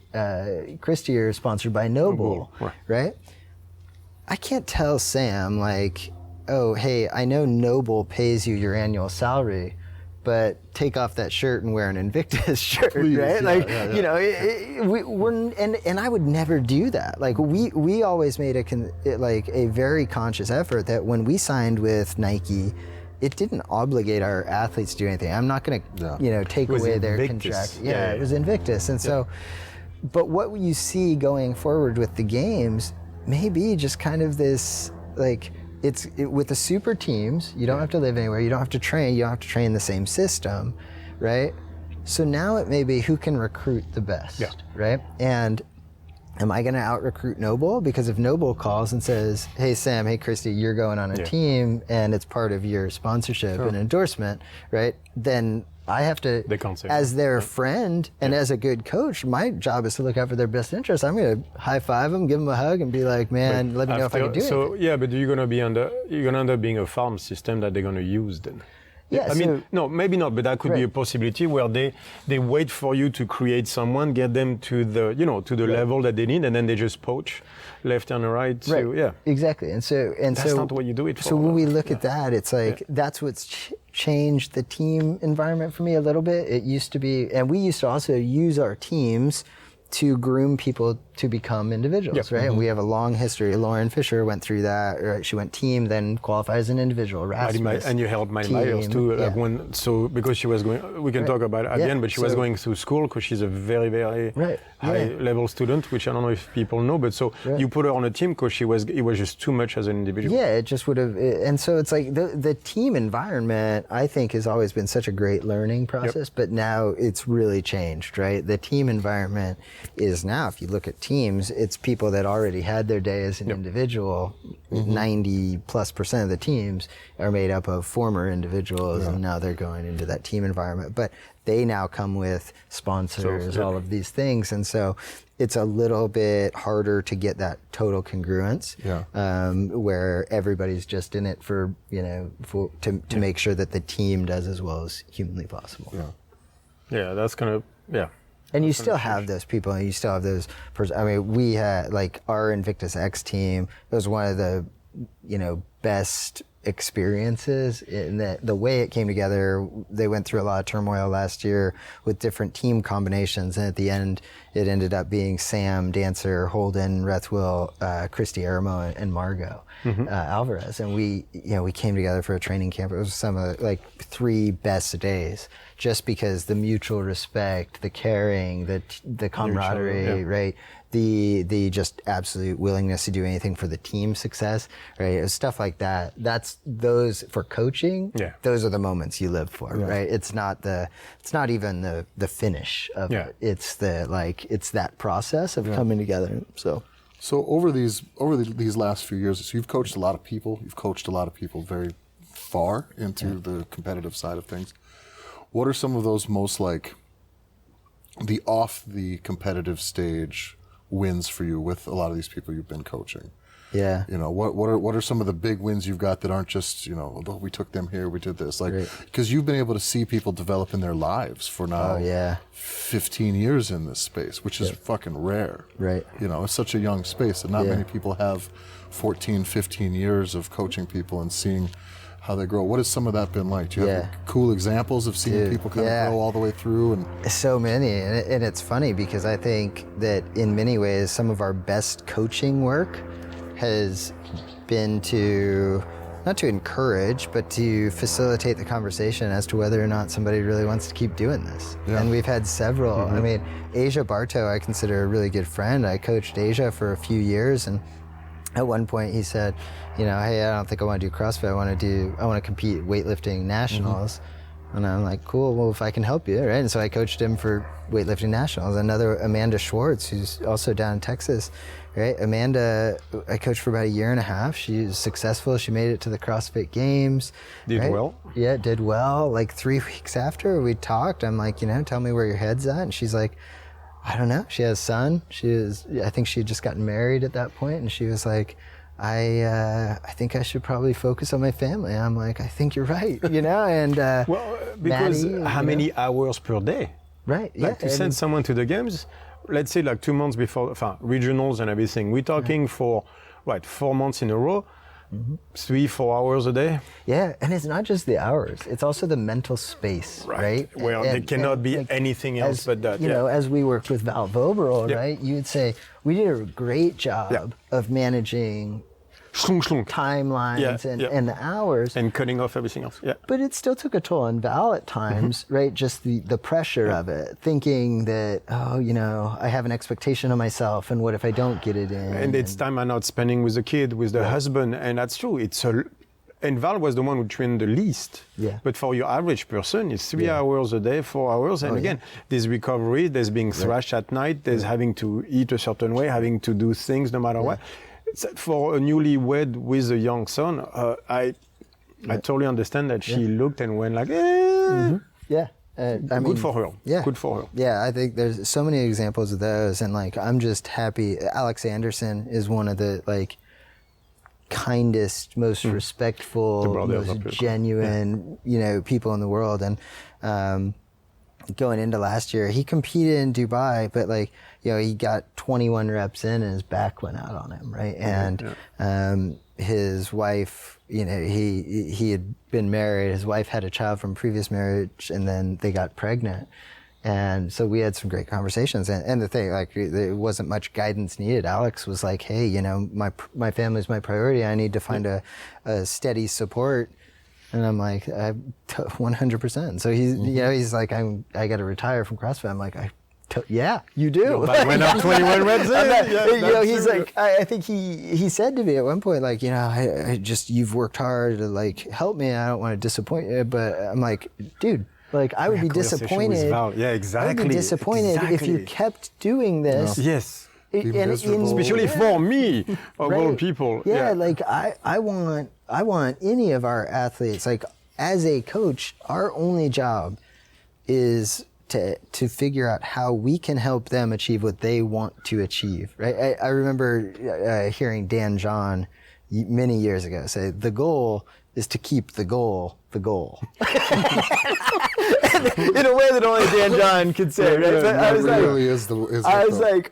Christy are sponsored by Noble, right? I can't tell Sam, like, oh, hey, I know Noble pays you your annual salary, but take off that shirt and wear an Invictus shirt, Please, right? we're and I would never do that. Like we always made a very conscious effort that when we signed with Nike, it didn't obligate our athletes to do anything. I'm not going to, take away their contract. It was Invictus, and so. But what you see going forward with the games may be just kind of this like. With the super teams, you don't have to live anywhere, you don't have to train, you don't have to train the same system, right? So now it may be who can recruit the best, right? And am I going to out-recruit Noble? Because if Noble calls and says, hey, Sam, hey, Christy, you're going on a team, and it's part of your sponsorship and endorsement, right? Then I have to, as their friend and as a good coach, my job is to look out for their best interests. I'm going to high five them, give them a hug, and be like, "Man, let me know if I can do it." So but you're going to end up being a farm system that they're going to use then. Yeah, I mean, no, maybe not, but that could be a possibility where they wait for you to create someone, get them to the level that they need, and then they just poach left and right. So, Exactly. And so that's not what you do it for. So when we look at that, it's like that's what's changed the team environment for me a little bit. It used to be, and we used to also use our teams to groom people to become individuals, right? And we have a long history. Lauren Fisher went through that. Right? She went team, then qualified as an individual. Rasmus, and you helped Miley Myers too. Because she was going, we can talk about it at the end, but she was going through school because she's a very, very high level student, which I don't know if people know. But you put her on a team because it was just too much as an individual. Yeah, it just would have. And so it's like the team environment, I think, has always been such a great learning process, but now it's really changed, right? The team environment is now, if you look at teams, it's people that already had their day as an individual. 90+% of the teams are made up of former individuals, and now they're going into that team environment. But they now come with sponsors, all of these things, and so it's a little bit harder to get that total congruence, where everybody's just in it for to make sure that the team does as well as humanly possible. Yeah, that's kind of And you still have those people, and you still have those persons. I mean, we had like our Invictus X team. It was one of the, best experiences in that the way it came together. They went through a lot of turmoil last year with different team combinations, and at the end, it ended up being Sam, Dancer, Holden, Rethwill, Christy Aramo, and Margot Alvarez. And we came together for a training camp. It was some of the 3 best days, just because the mutual respect, the caring, the camaraderie, right? The just absolute willingness to do anything for the team success, right? It was stuff like that. That's those for coaching. Yeah. Those are the moments you live for, right? It's not even the finish of it. It's it's that process of coming together. So over these last few years, so you've coached a lot of people. You've coached a lot of people very far into the competitive side of things. What are some of those most the off the competitive stage wins for you with a lot of these people you've been coaching? Yeah. What are some of the big wins you've got that aren't just, we took them here, we did this, because you've been able to see people develop in their lives for now 15 years in this space, which is fucking rare. Right. It's such a young space, and not many people have 14, 15 years of coaching people and seeing how they grow. What has some of that been like? Do you have cool examples of seeing people kind of grow all the way through? And so many, and it's funny because I think that in many ways some of our best coaching work has been not to encourage, but to facilitate the conversation as to whether or not somebody really wants to keep doing this. And we've had several. I mean, Asia Bartow I consider a really good friend. I coached Asia for a few years, and at one point he said, hey, I don't think I want to do CrossFit. I want to compete weightlifting nationals. And I'm like, cool, well, if I can help you, right? And so I coached him for weightlifting nationals. Another, Amanda Schwartz, who's also down in Texas, right? Amanda, I coached for about 1.5 years. She was successful. She made it to the CrossFit Games. Did well? Yeah, did well. 3 weeks after we talked, I'm like, tell me where your head's at. And she's like, I don't know. She has a son. I think she had just gotten married at that point, and she was like, I think I should probably focus on my family. I'm like, I think you're right, and well, because Maddie, how many hours per day? Right. To send someone to the games, let's say 2 months before, regionals and everything. We're talking for 4 months in a row. 3-4 hours a day. Yeah, and it's not just the hours; it's also the mental space, right? Well, there cannot be anything else but that. As we worked with Val Voberl, right? You would say we did a great job of managing timelines and the hours, and cutting off everything else. Yeah. But it still took a toll on Val at times, right? Just the pressure of it, thinking that I have an expectation of myself, and what if I don't get it in? And it's time I'm not spending with the kid, with the husband, and that's true. And Val was the one who trained the least. Yeah. But for your average person, it's 3 hours a day, 4 hours, and again, there's recovery, there's being thrashed at night, there's having to eat a certain way, having to do things no matter what. For a newlywed with a young son, I totally understand that she looked and went like, Yeah. Good for her. Yeah. Good for her. Yeah, I think there's so many examples of those, and I'm just happy. Alex Anderson is one of the kindest, most respectful, most genuine, people in the world. And going into last year, he competed in Dubai, but he got 21 reps in and his back went out on him, right? And his wife, he been married. His wife had a child from previous marriage, and then they got pregnant. And so we had some great conversations. And the thing, like, there wasn't much guidance needed. Alex was like, hey, you know, my family's my priority. I need to find a steady support. And I'm like, 100%. So he's, you know, he's like, I got to retire from CrossFit. I'm like, yeah, you do. But went up 21 reps in. You know, he's like, I think he said to me at one point, like, you know, I just, you've worked hard to like help me. I don't want to disappoint you. But I'm like, dude, like, I would be disappointed. Yeah, exactly. I would be disappointed if you kept doing this. No. Yes. Especially for me, of all people. Yeah, like I want any of our athletes, like, as a coach, our only job is to figure out how we can help them achieve what they want to achieve, right? I remember hearing Dan John many years ago say, the goal is to keep the goal the goal. In a way that only Dan John could say, right? But I was like,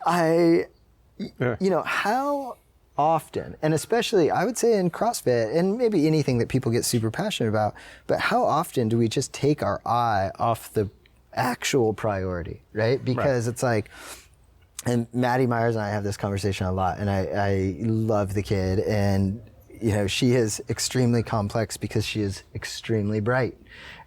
you know, how often, and especially I would say in CrossFit, and maybe anything that people get super passionate about, but how often do we just take our eye off the actual priority, right? Because it's like, and Maddie Myers and I have this conversation a lot, and I love the kid, and you know, she is extremely complex because she is extremely bright,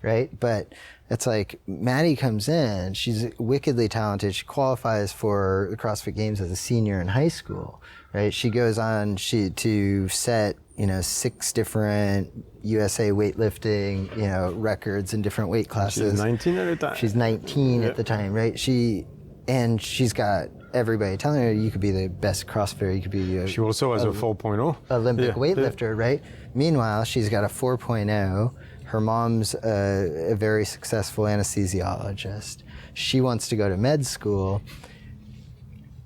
right? But it's like, Maddie comes in, she's wickedly talented, she qualifies for the CrossFit Games as a senior in high school, right? She goes on to set, you know, 6 different USA weightlifting, you know, records in different weight classes. She's 19 at the time. She's 19 at the time, right? She's got everybody telling her, you could be the best CrossFitter, you could be she also has a 4.0 Olympic weightlifter, right? Meanwhile, she's got a 4.0. Her mom's a very successful anesthesiologist. She wants to go to med school,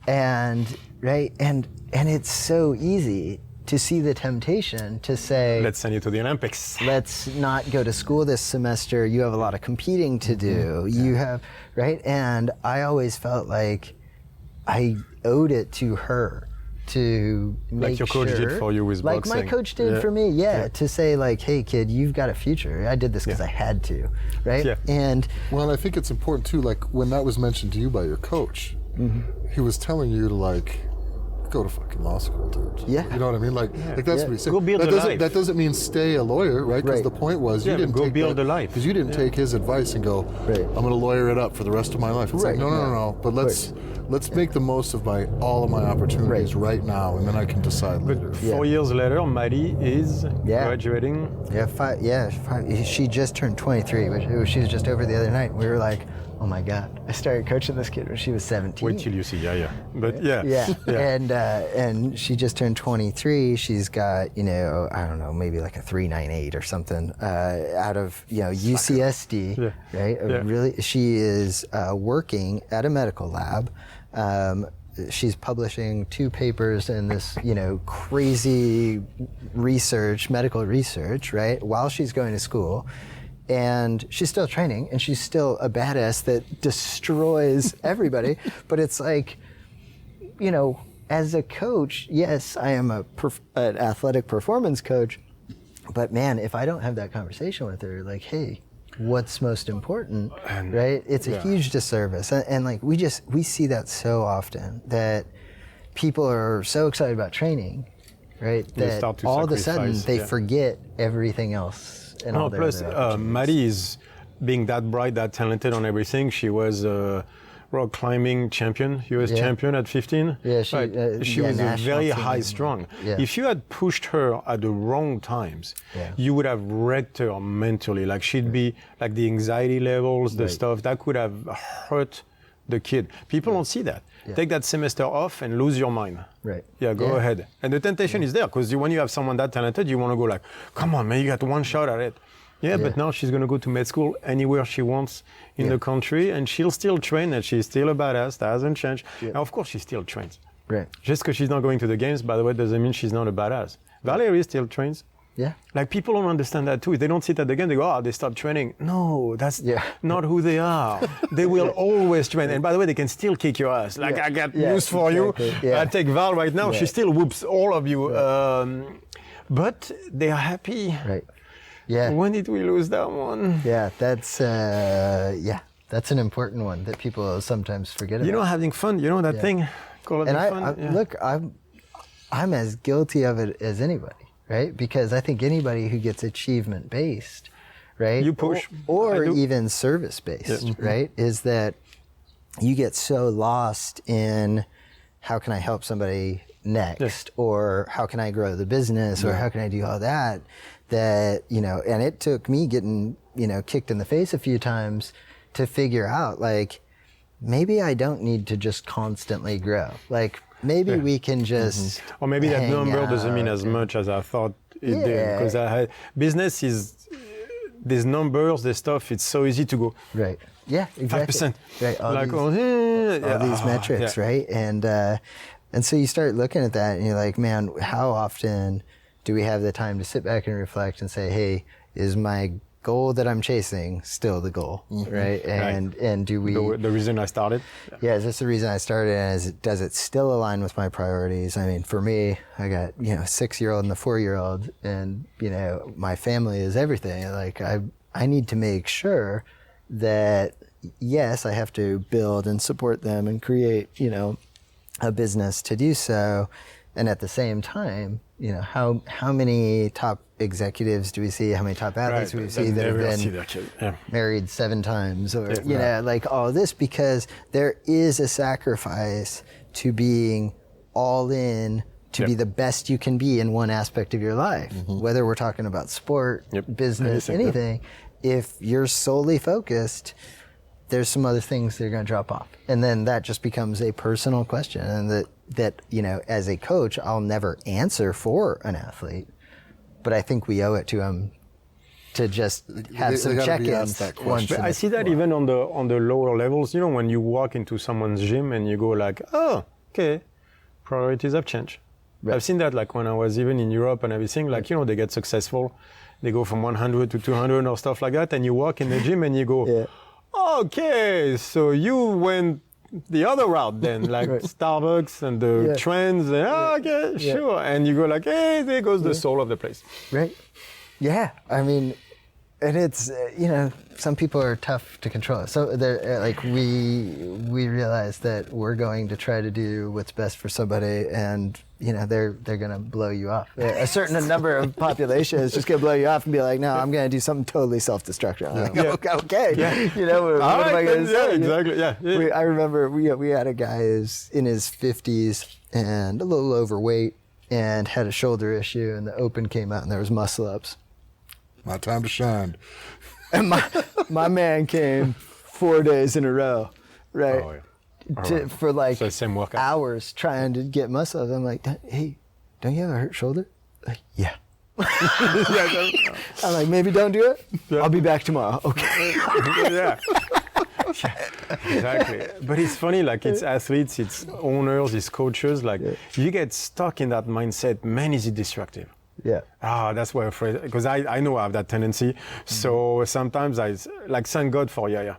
and it's so easy to see the temptation to say, let's send you to the Olympics. Let's not go to school this semester. You have a lot of competing to do. You have, right? And I always felt like I owed it to her to make like your coach did for you with boxing. Like my coach did for me, to say like, hey kid, you've got a future. I did this because I had to, right? Yeah. And well, I think it's important too, like when that was mentioned to you by your coach, he was telling you to like, go to fucking law school, dude. Yeah. You know what I mean? Like that's what he said. Go build a life. That doesn't mean stay a lawyer, right? Because the point was you didn't go build a life. Because you didn't take his advice and go, I'm going to lawyer it up for the rest of my life. It's like, no. But let's make the most of all of my opportunities right now, and then I can decide later. 4 years later, Maddie is graduating. Five. She just turned 23. She was just over the other night. We were like, oh my God, I started coaching this kid when she was 17. Wait till you see, But And she just turned 23. She's got, you know, I don't know, maybe like a 398 or something out of, you know, UCSD, right? Really, she is working at a medical lab. She's publishing 2 papers in this, you know, crazy research, medical research, right? While she's going to school. And she's still training, and she's still a badass that destroys everybody. But it's like, you know, as a coach, yes, I am an athletic performance coach. But man, if I don't have that conversation with her, like, hey, what's most important, right? It's a huge disservice. And like, we see that so often, that people are so excited about training, right? That all of a sudden they forget everything else. No, plus Maddie is being that bright, that talented on everything. She was rock climbing champion, US champion at 15. Yeah, she was a very high strung. Yeah. If you had pushed her at the wrong times, you would have wrecked her mentally. Like she'd be like the anxiety levels, the stuff that could have hurt the kid. People don't see that. Take that semester off and lose your mind. Right. Yeah, go ahead. And the temptation is there, because when you have someone that talented, you want to go like, come on, man, you got one shot at it. But now she's going to go to med school anywhere she wants in the country, and she'll still train, and she's still a badass. That hasn't changed. Now, of course, she still trains. Right. Just because she's not going to the games, by the way, doesn't mean she's not a badass. Valerie still trains. Yeah. Like, people don't understand that too. They don't sit at the game, they go, they stopped training. No, that's not who they are. They will always train. And by the way, they can still kick your ass. Like, I got news for you. I take Val right now. She still whoops all of you. But they are happy. Right. Yeah. When did we lose that one? Yeah, that's an important one that people sometimes forget about. Having fun, that thing called having fun. Look, I'm as guilty of it as anybody, right? Because I think anybody who gets achievement based, right? You push. Or even service based, right? Is that you get so lost in how can I help somebody next, or how can I grow the business, or how can I do all that, and it took me getting, kicked in the face a few times to figure out, like, maybe I don't need to just constantly grow. Like, maybe we can just or maybe that number doesn't mean as out. much as I thought it did. Because business is, there's numbers, there's stuff, it's so easy to go. Right. Yeah, exactly. 5%. Right. All Like, these metrics, right? And so you start looking at that and you're like, man, how often do we have the time to sit back and reflect and say, hey, is my goal that I'm chasing still the goal, right? And do we... The reason I started? Yeah, is this the reason I started? And does it still align with my priorities? I mean, for me, I got, a 6-year-old and a 4-year-old, and, my family is everything. Like, I need to make sure that, yes, I have to build and support them and create, a business to do so. And at the same time, how many top executives do we see? How many top athletes do we see that have been married 7 times, or like all this? Because there is a sacrifice to being all in to be the best you can be in one aspect of your life, whether we're talking about sport, business, anything. If you're solely focused, there's some other things that are going to drop off, and then that just becomes a personal question, and that as a coach, I'll never answer for an athlete, but I think we owe it to them to just have some check-ins. I see that even on the lower levels. When you walk into someone's gym and you go like, oh, okay, priorities have changed. Right. I've seen that, like when I was even in Europe and everything. Like they get successful, they go from 100 to 200 or stuff like that, and you walk in the gym and you go, okay, so you went the other route then, like Starbucks and the trends. And, sure. And you go like, hey, there goes the soul of the place. Right. Yeah. I mean, and it's, some people are tough to control. So they're like, we realize that we're going to try to do what's best for somebody, and they're going to blow you off. A certain number of population is just going to blow you off and be like, no, I'm going to do something totally self-destructive. I'm like, okay. What am I going to say? Exactly. Yeah. I remember we had a guy who's in his 50s and a little overweight and had a shoulder issue, and the open came out and there was muscle ups. My time to shine. And my man came 4 days in a row, right? Oh, yeah. For like same workout. hours trying to get muscles. I'm like, hey, don't you have a hurt shoulder? Like, yeah. I'm like, maybe don't do it. Yeah. I'll be back tomorrow. Okay. Yeah. Exactly. But it's funny, like it's athletes, it's owners, it's coaches. Like you get stuck in that mindset. Man, is it destructive? Yeah. That's why I'm afraid, because I know I have that tendency. So sometimes I thank God for Yaya.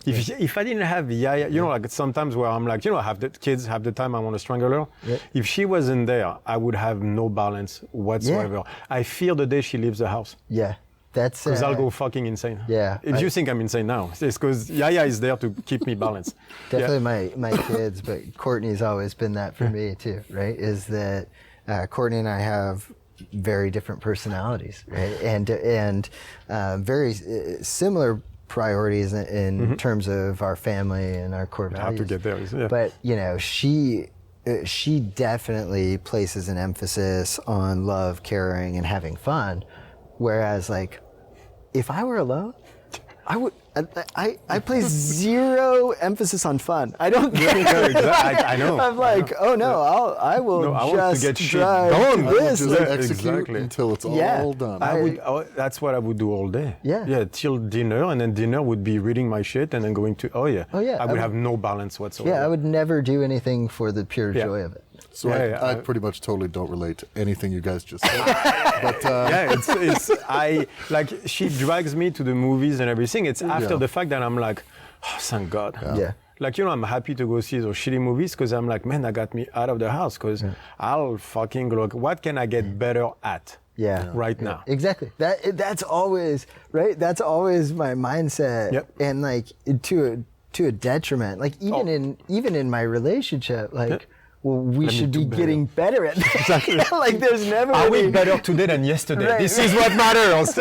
If I didn't have Yaya, like sometimes where I'm like, I have the kids have the time I want to strangle her. Yeah. If she wasn't there, I would have no balance whatsoever. Yeah. I fear the day she leaves the house. Yeah. That's because I'll go fucking insane. Yeah. If you think I'm insane now, it's because Yaya is there to keep me balanced. Definitely my kids, but Courtney's always been that for me too, right? Is that Courtney and I have very different personalities, right? And very similar priorities in terms of our family and our core values. How to get there, But she definitely places an emphasis on love, caring, and having fun. Whereas, like, if I were alone, I place zero emphasis on fun. I don't get it. I know. I'm like, I will I just want to get shit drive done. this. Execute until it's all done. That's what I would do all day. Yeah. Till dinner, and then dinner would be reading my shit, and then going to, I would have no balance whatsoever. Yeah, I would never do anything for the pure joy of it. So I pretty much totally don't relate to anything you guys just said. But it's she drags me to the movies and everything. It's after the fact that I'm like, oh, thank God. Yeah. Like, I'm happy to go see those shitty movies because I'm like, man, that got me out of the house because I'll fucking look, what can I get better at? right now. Exactly. That's always right. That's always my mindset. Yep. And like to a detriment. Like even in my relationship, like well, we should be getting better at this. Exactly. Like there's never. Are we better today than yesterday? Right. This is what matters.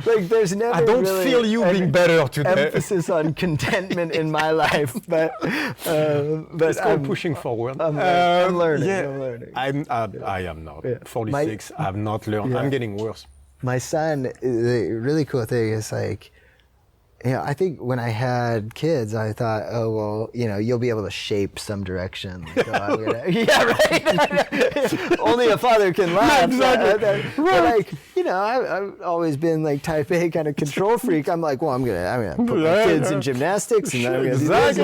like there's never. I don't really feel you being better today. Emphasis on contentment in my life, but it's called pushing forward. I'm learning. I am not 46. I've not learned. I'm getting worse. My son, the really cool thing is like, I think when I had kids, I thought, oh, well, you'll be able to shape some direction. Like, yeah, right. Only a father can laugh. Exactly. But like, I've always been like type A kind of control freak. I'm like, well, I'm gonna put my kids in gymnastics and then I'm gonna do this.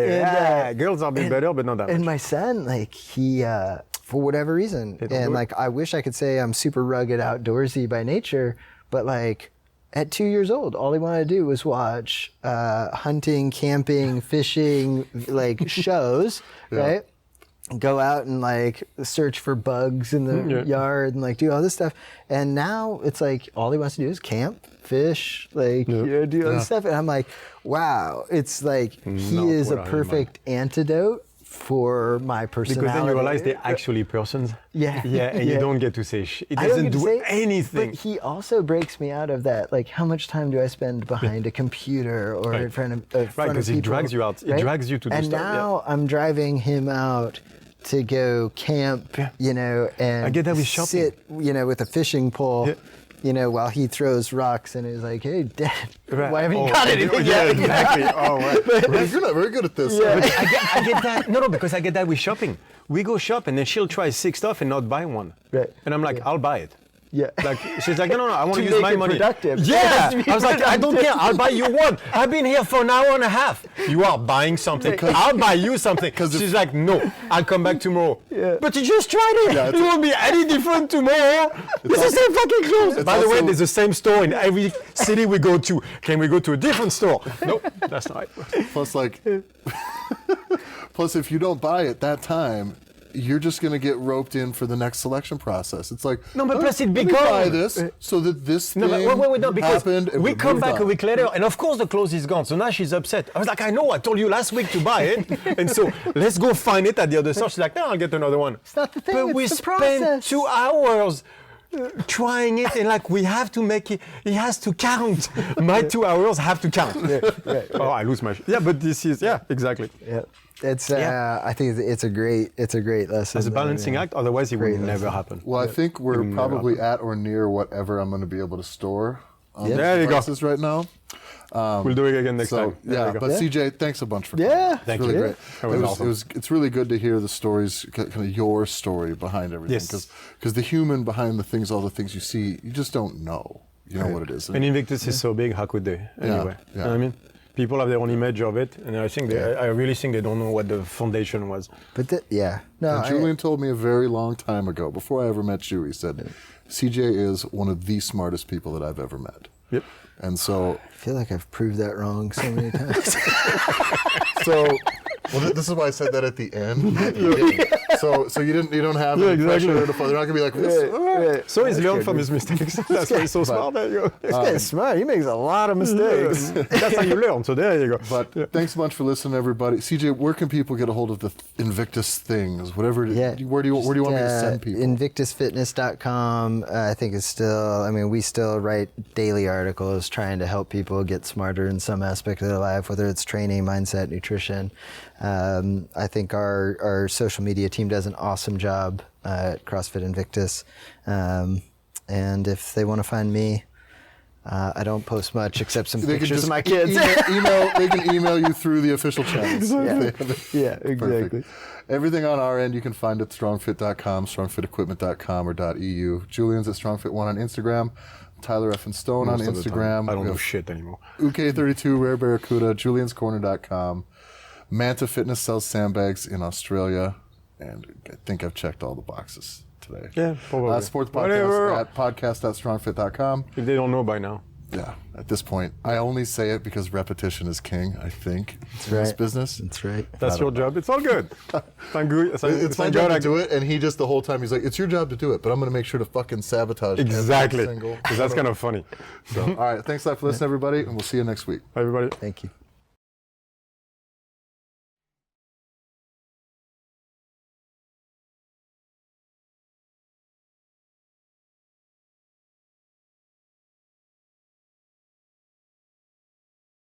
Yeah. Girls are being better, but not that much. And my son, like, he, for whatever reason, and like, I wish I could say I'm super rugged outdoorsy by nature, but like, at 2 years old, all he wanted to do was watch hunting, camping, fishing, like shows, right? Go out and like search for bugs in the yard and like do all this stuff. And now it's like all he wants to do is camp, fish, like do all this stuff. And I'm like, wow, it's like he is a perfect antidote for my personality. Because then you realize they're actually persons. And you don't get to say shit. It doesn't do anything. But he also breaks me out of that. Like, how much time do I spend behind a computer or in front of people? Right, because it drags you out. It drags you to do and stuff. And now I'm driving him out to go camp, and I get that with shopping. sit, with a fishing pole. While he throws rocks and is like, hey, Dad, why haven't you got anything yet? Exactly. You're not very good at this. But I get that. No, because I get that with shopping. We go shop and then she'll try 6 stuff and not buy one. Right. And I'm like, I'll buy it. Yeah. Like, she's like, no, I want to use my money. Productive. Yeah. I was like, I don't care. I'll buy you one. I've been here for an hour and a half. You are buying something. I'll buy you something. She's like, no, I'll come back tomorrow. Yeah. But you just tried it. It won't be any different tomorrow. It's the same fucking clothes. By the way, there's the same store in every city we go to. Can we go to a different store? Nope, that's not right. Plus, if you don't buy it that time, you're just going to get roped in for the next selection process. It's like, no, but plus it becomes. Buy this so that this thing happened. We come back a week later, and of course the clothes is gone. So now she's upset. I was like, I know, I told you last week to buy it, and so let's go find it at the other store. She's like, no, I'll get another one. It's not the thing. But it's we the spent process. 2 hours trying it, and like we have to make it. It has to count. My 2 hours have to count. Right. Oh, I lose my. But this is exactly. Yeah. It's I think it's a great lesson. As a balancing act, otherwise it will never happen. Well, I think we're probably at or near whatever I'm going to be able to store on these there you devices right now. We'll do it again next time. But CJ, thanks a bunch for coming. Yeah, Thank you. Really great. Awesome. It's really good to hear the stories, kind of your story behind everything. Because the human behind all the things you see, you just don't know. You know what it is. And Invictus is so big, how could they? Anyway, you know what I mean? People have their own image of it, and I think I really think they don't know what the foundation was. But Julian told me a very long time ago, before I ever met you, he said, CJ is one of the smartest people that I've ever met. Yep. And so I feel like I've proved that wrong so many times. This is why I said that at the end. So you don't have any pressure. They're not gonna be like this. Right. So he's learned from his mistakes. That's why he's so smart. There you go. This guy's smart. He makes a lot of mistakes. That's how you learn. So there you go. But thanks a bunch for listening, everybody. CJ, where can people get a hold of the Invictus things? Whatever. Where do you want me to send people? InvictusFitness.com. I think is still. I mean, we still write daily articles trying to help people get smarter in some aspect of their life, whether it's training, mindset, nutrition. I think our social media team does an awesome job at CrossFit Invictus. And if they want to find me, I don't post much except some pictures of my kids. They can email you through the official channels. Yeah, exactly. Perfect. Everything on our end you can find at strongfit.com, strongfitequipment.com, or .eu. Julian's at strongfit1 on Instagram. Tyler Effin Stone on Instagram. I don't know shit anymore. UK32, Rare Barracuda, julianscorner.com. Manta Fitness sells sandbags in Australia, and I think I've checked all the boxes today. Yeah, probably. Sports podcast at podcast.strongfit.com. If they don't know by now. yeah, at this point, I only say it because repetition is king, I think, in this business. That's right. That's your job. It's all good. It's my job to do it, and he just the whole time, he's like, it's your job to do it, but I'm going to make sure to fucking sabotage Exactly. every single. Because that's kind of funny. So, all right, thanks a lot for listening, everybody, and we'll see you next week. Bye, everybody. Thank you.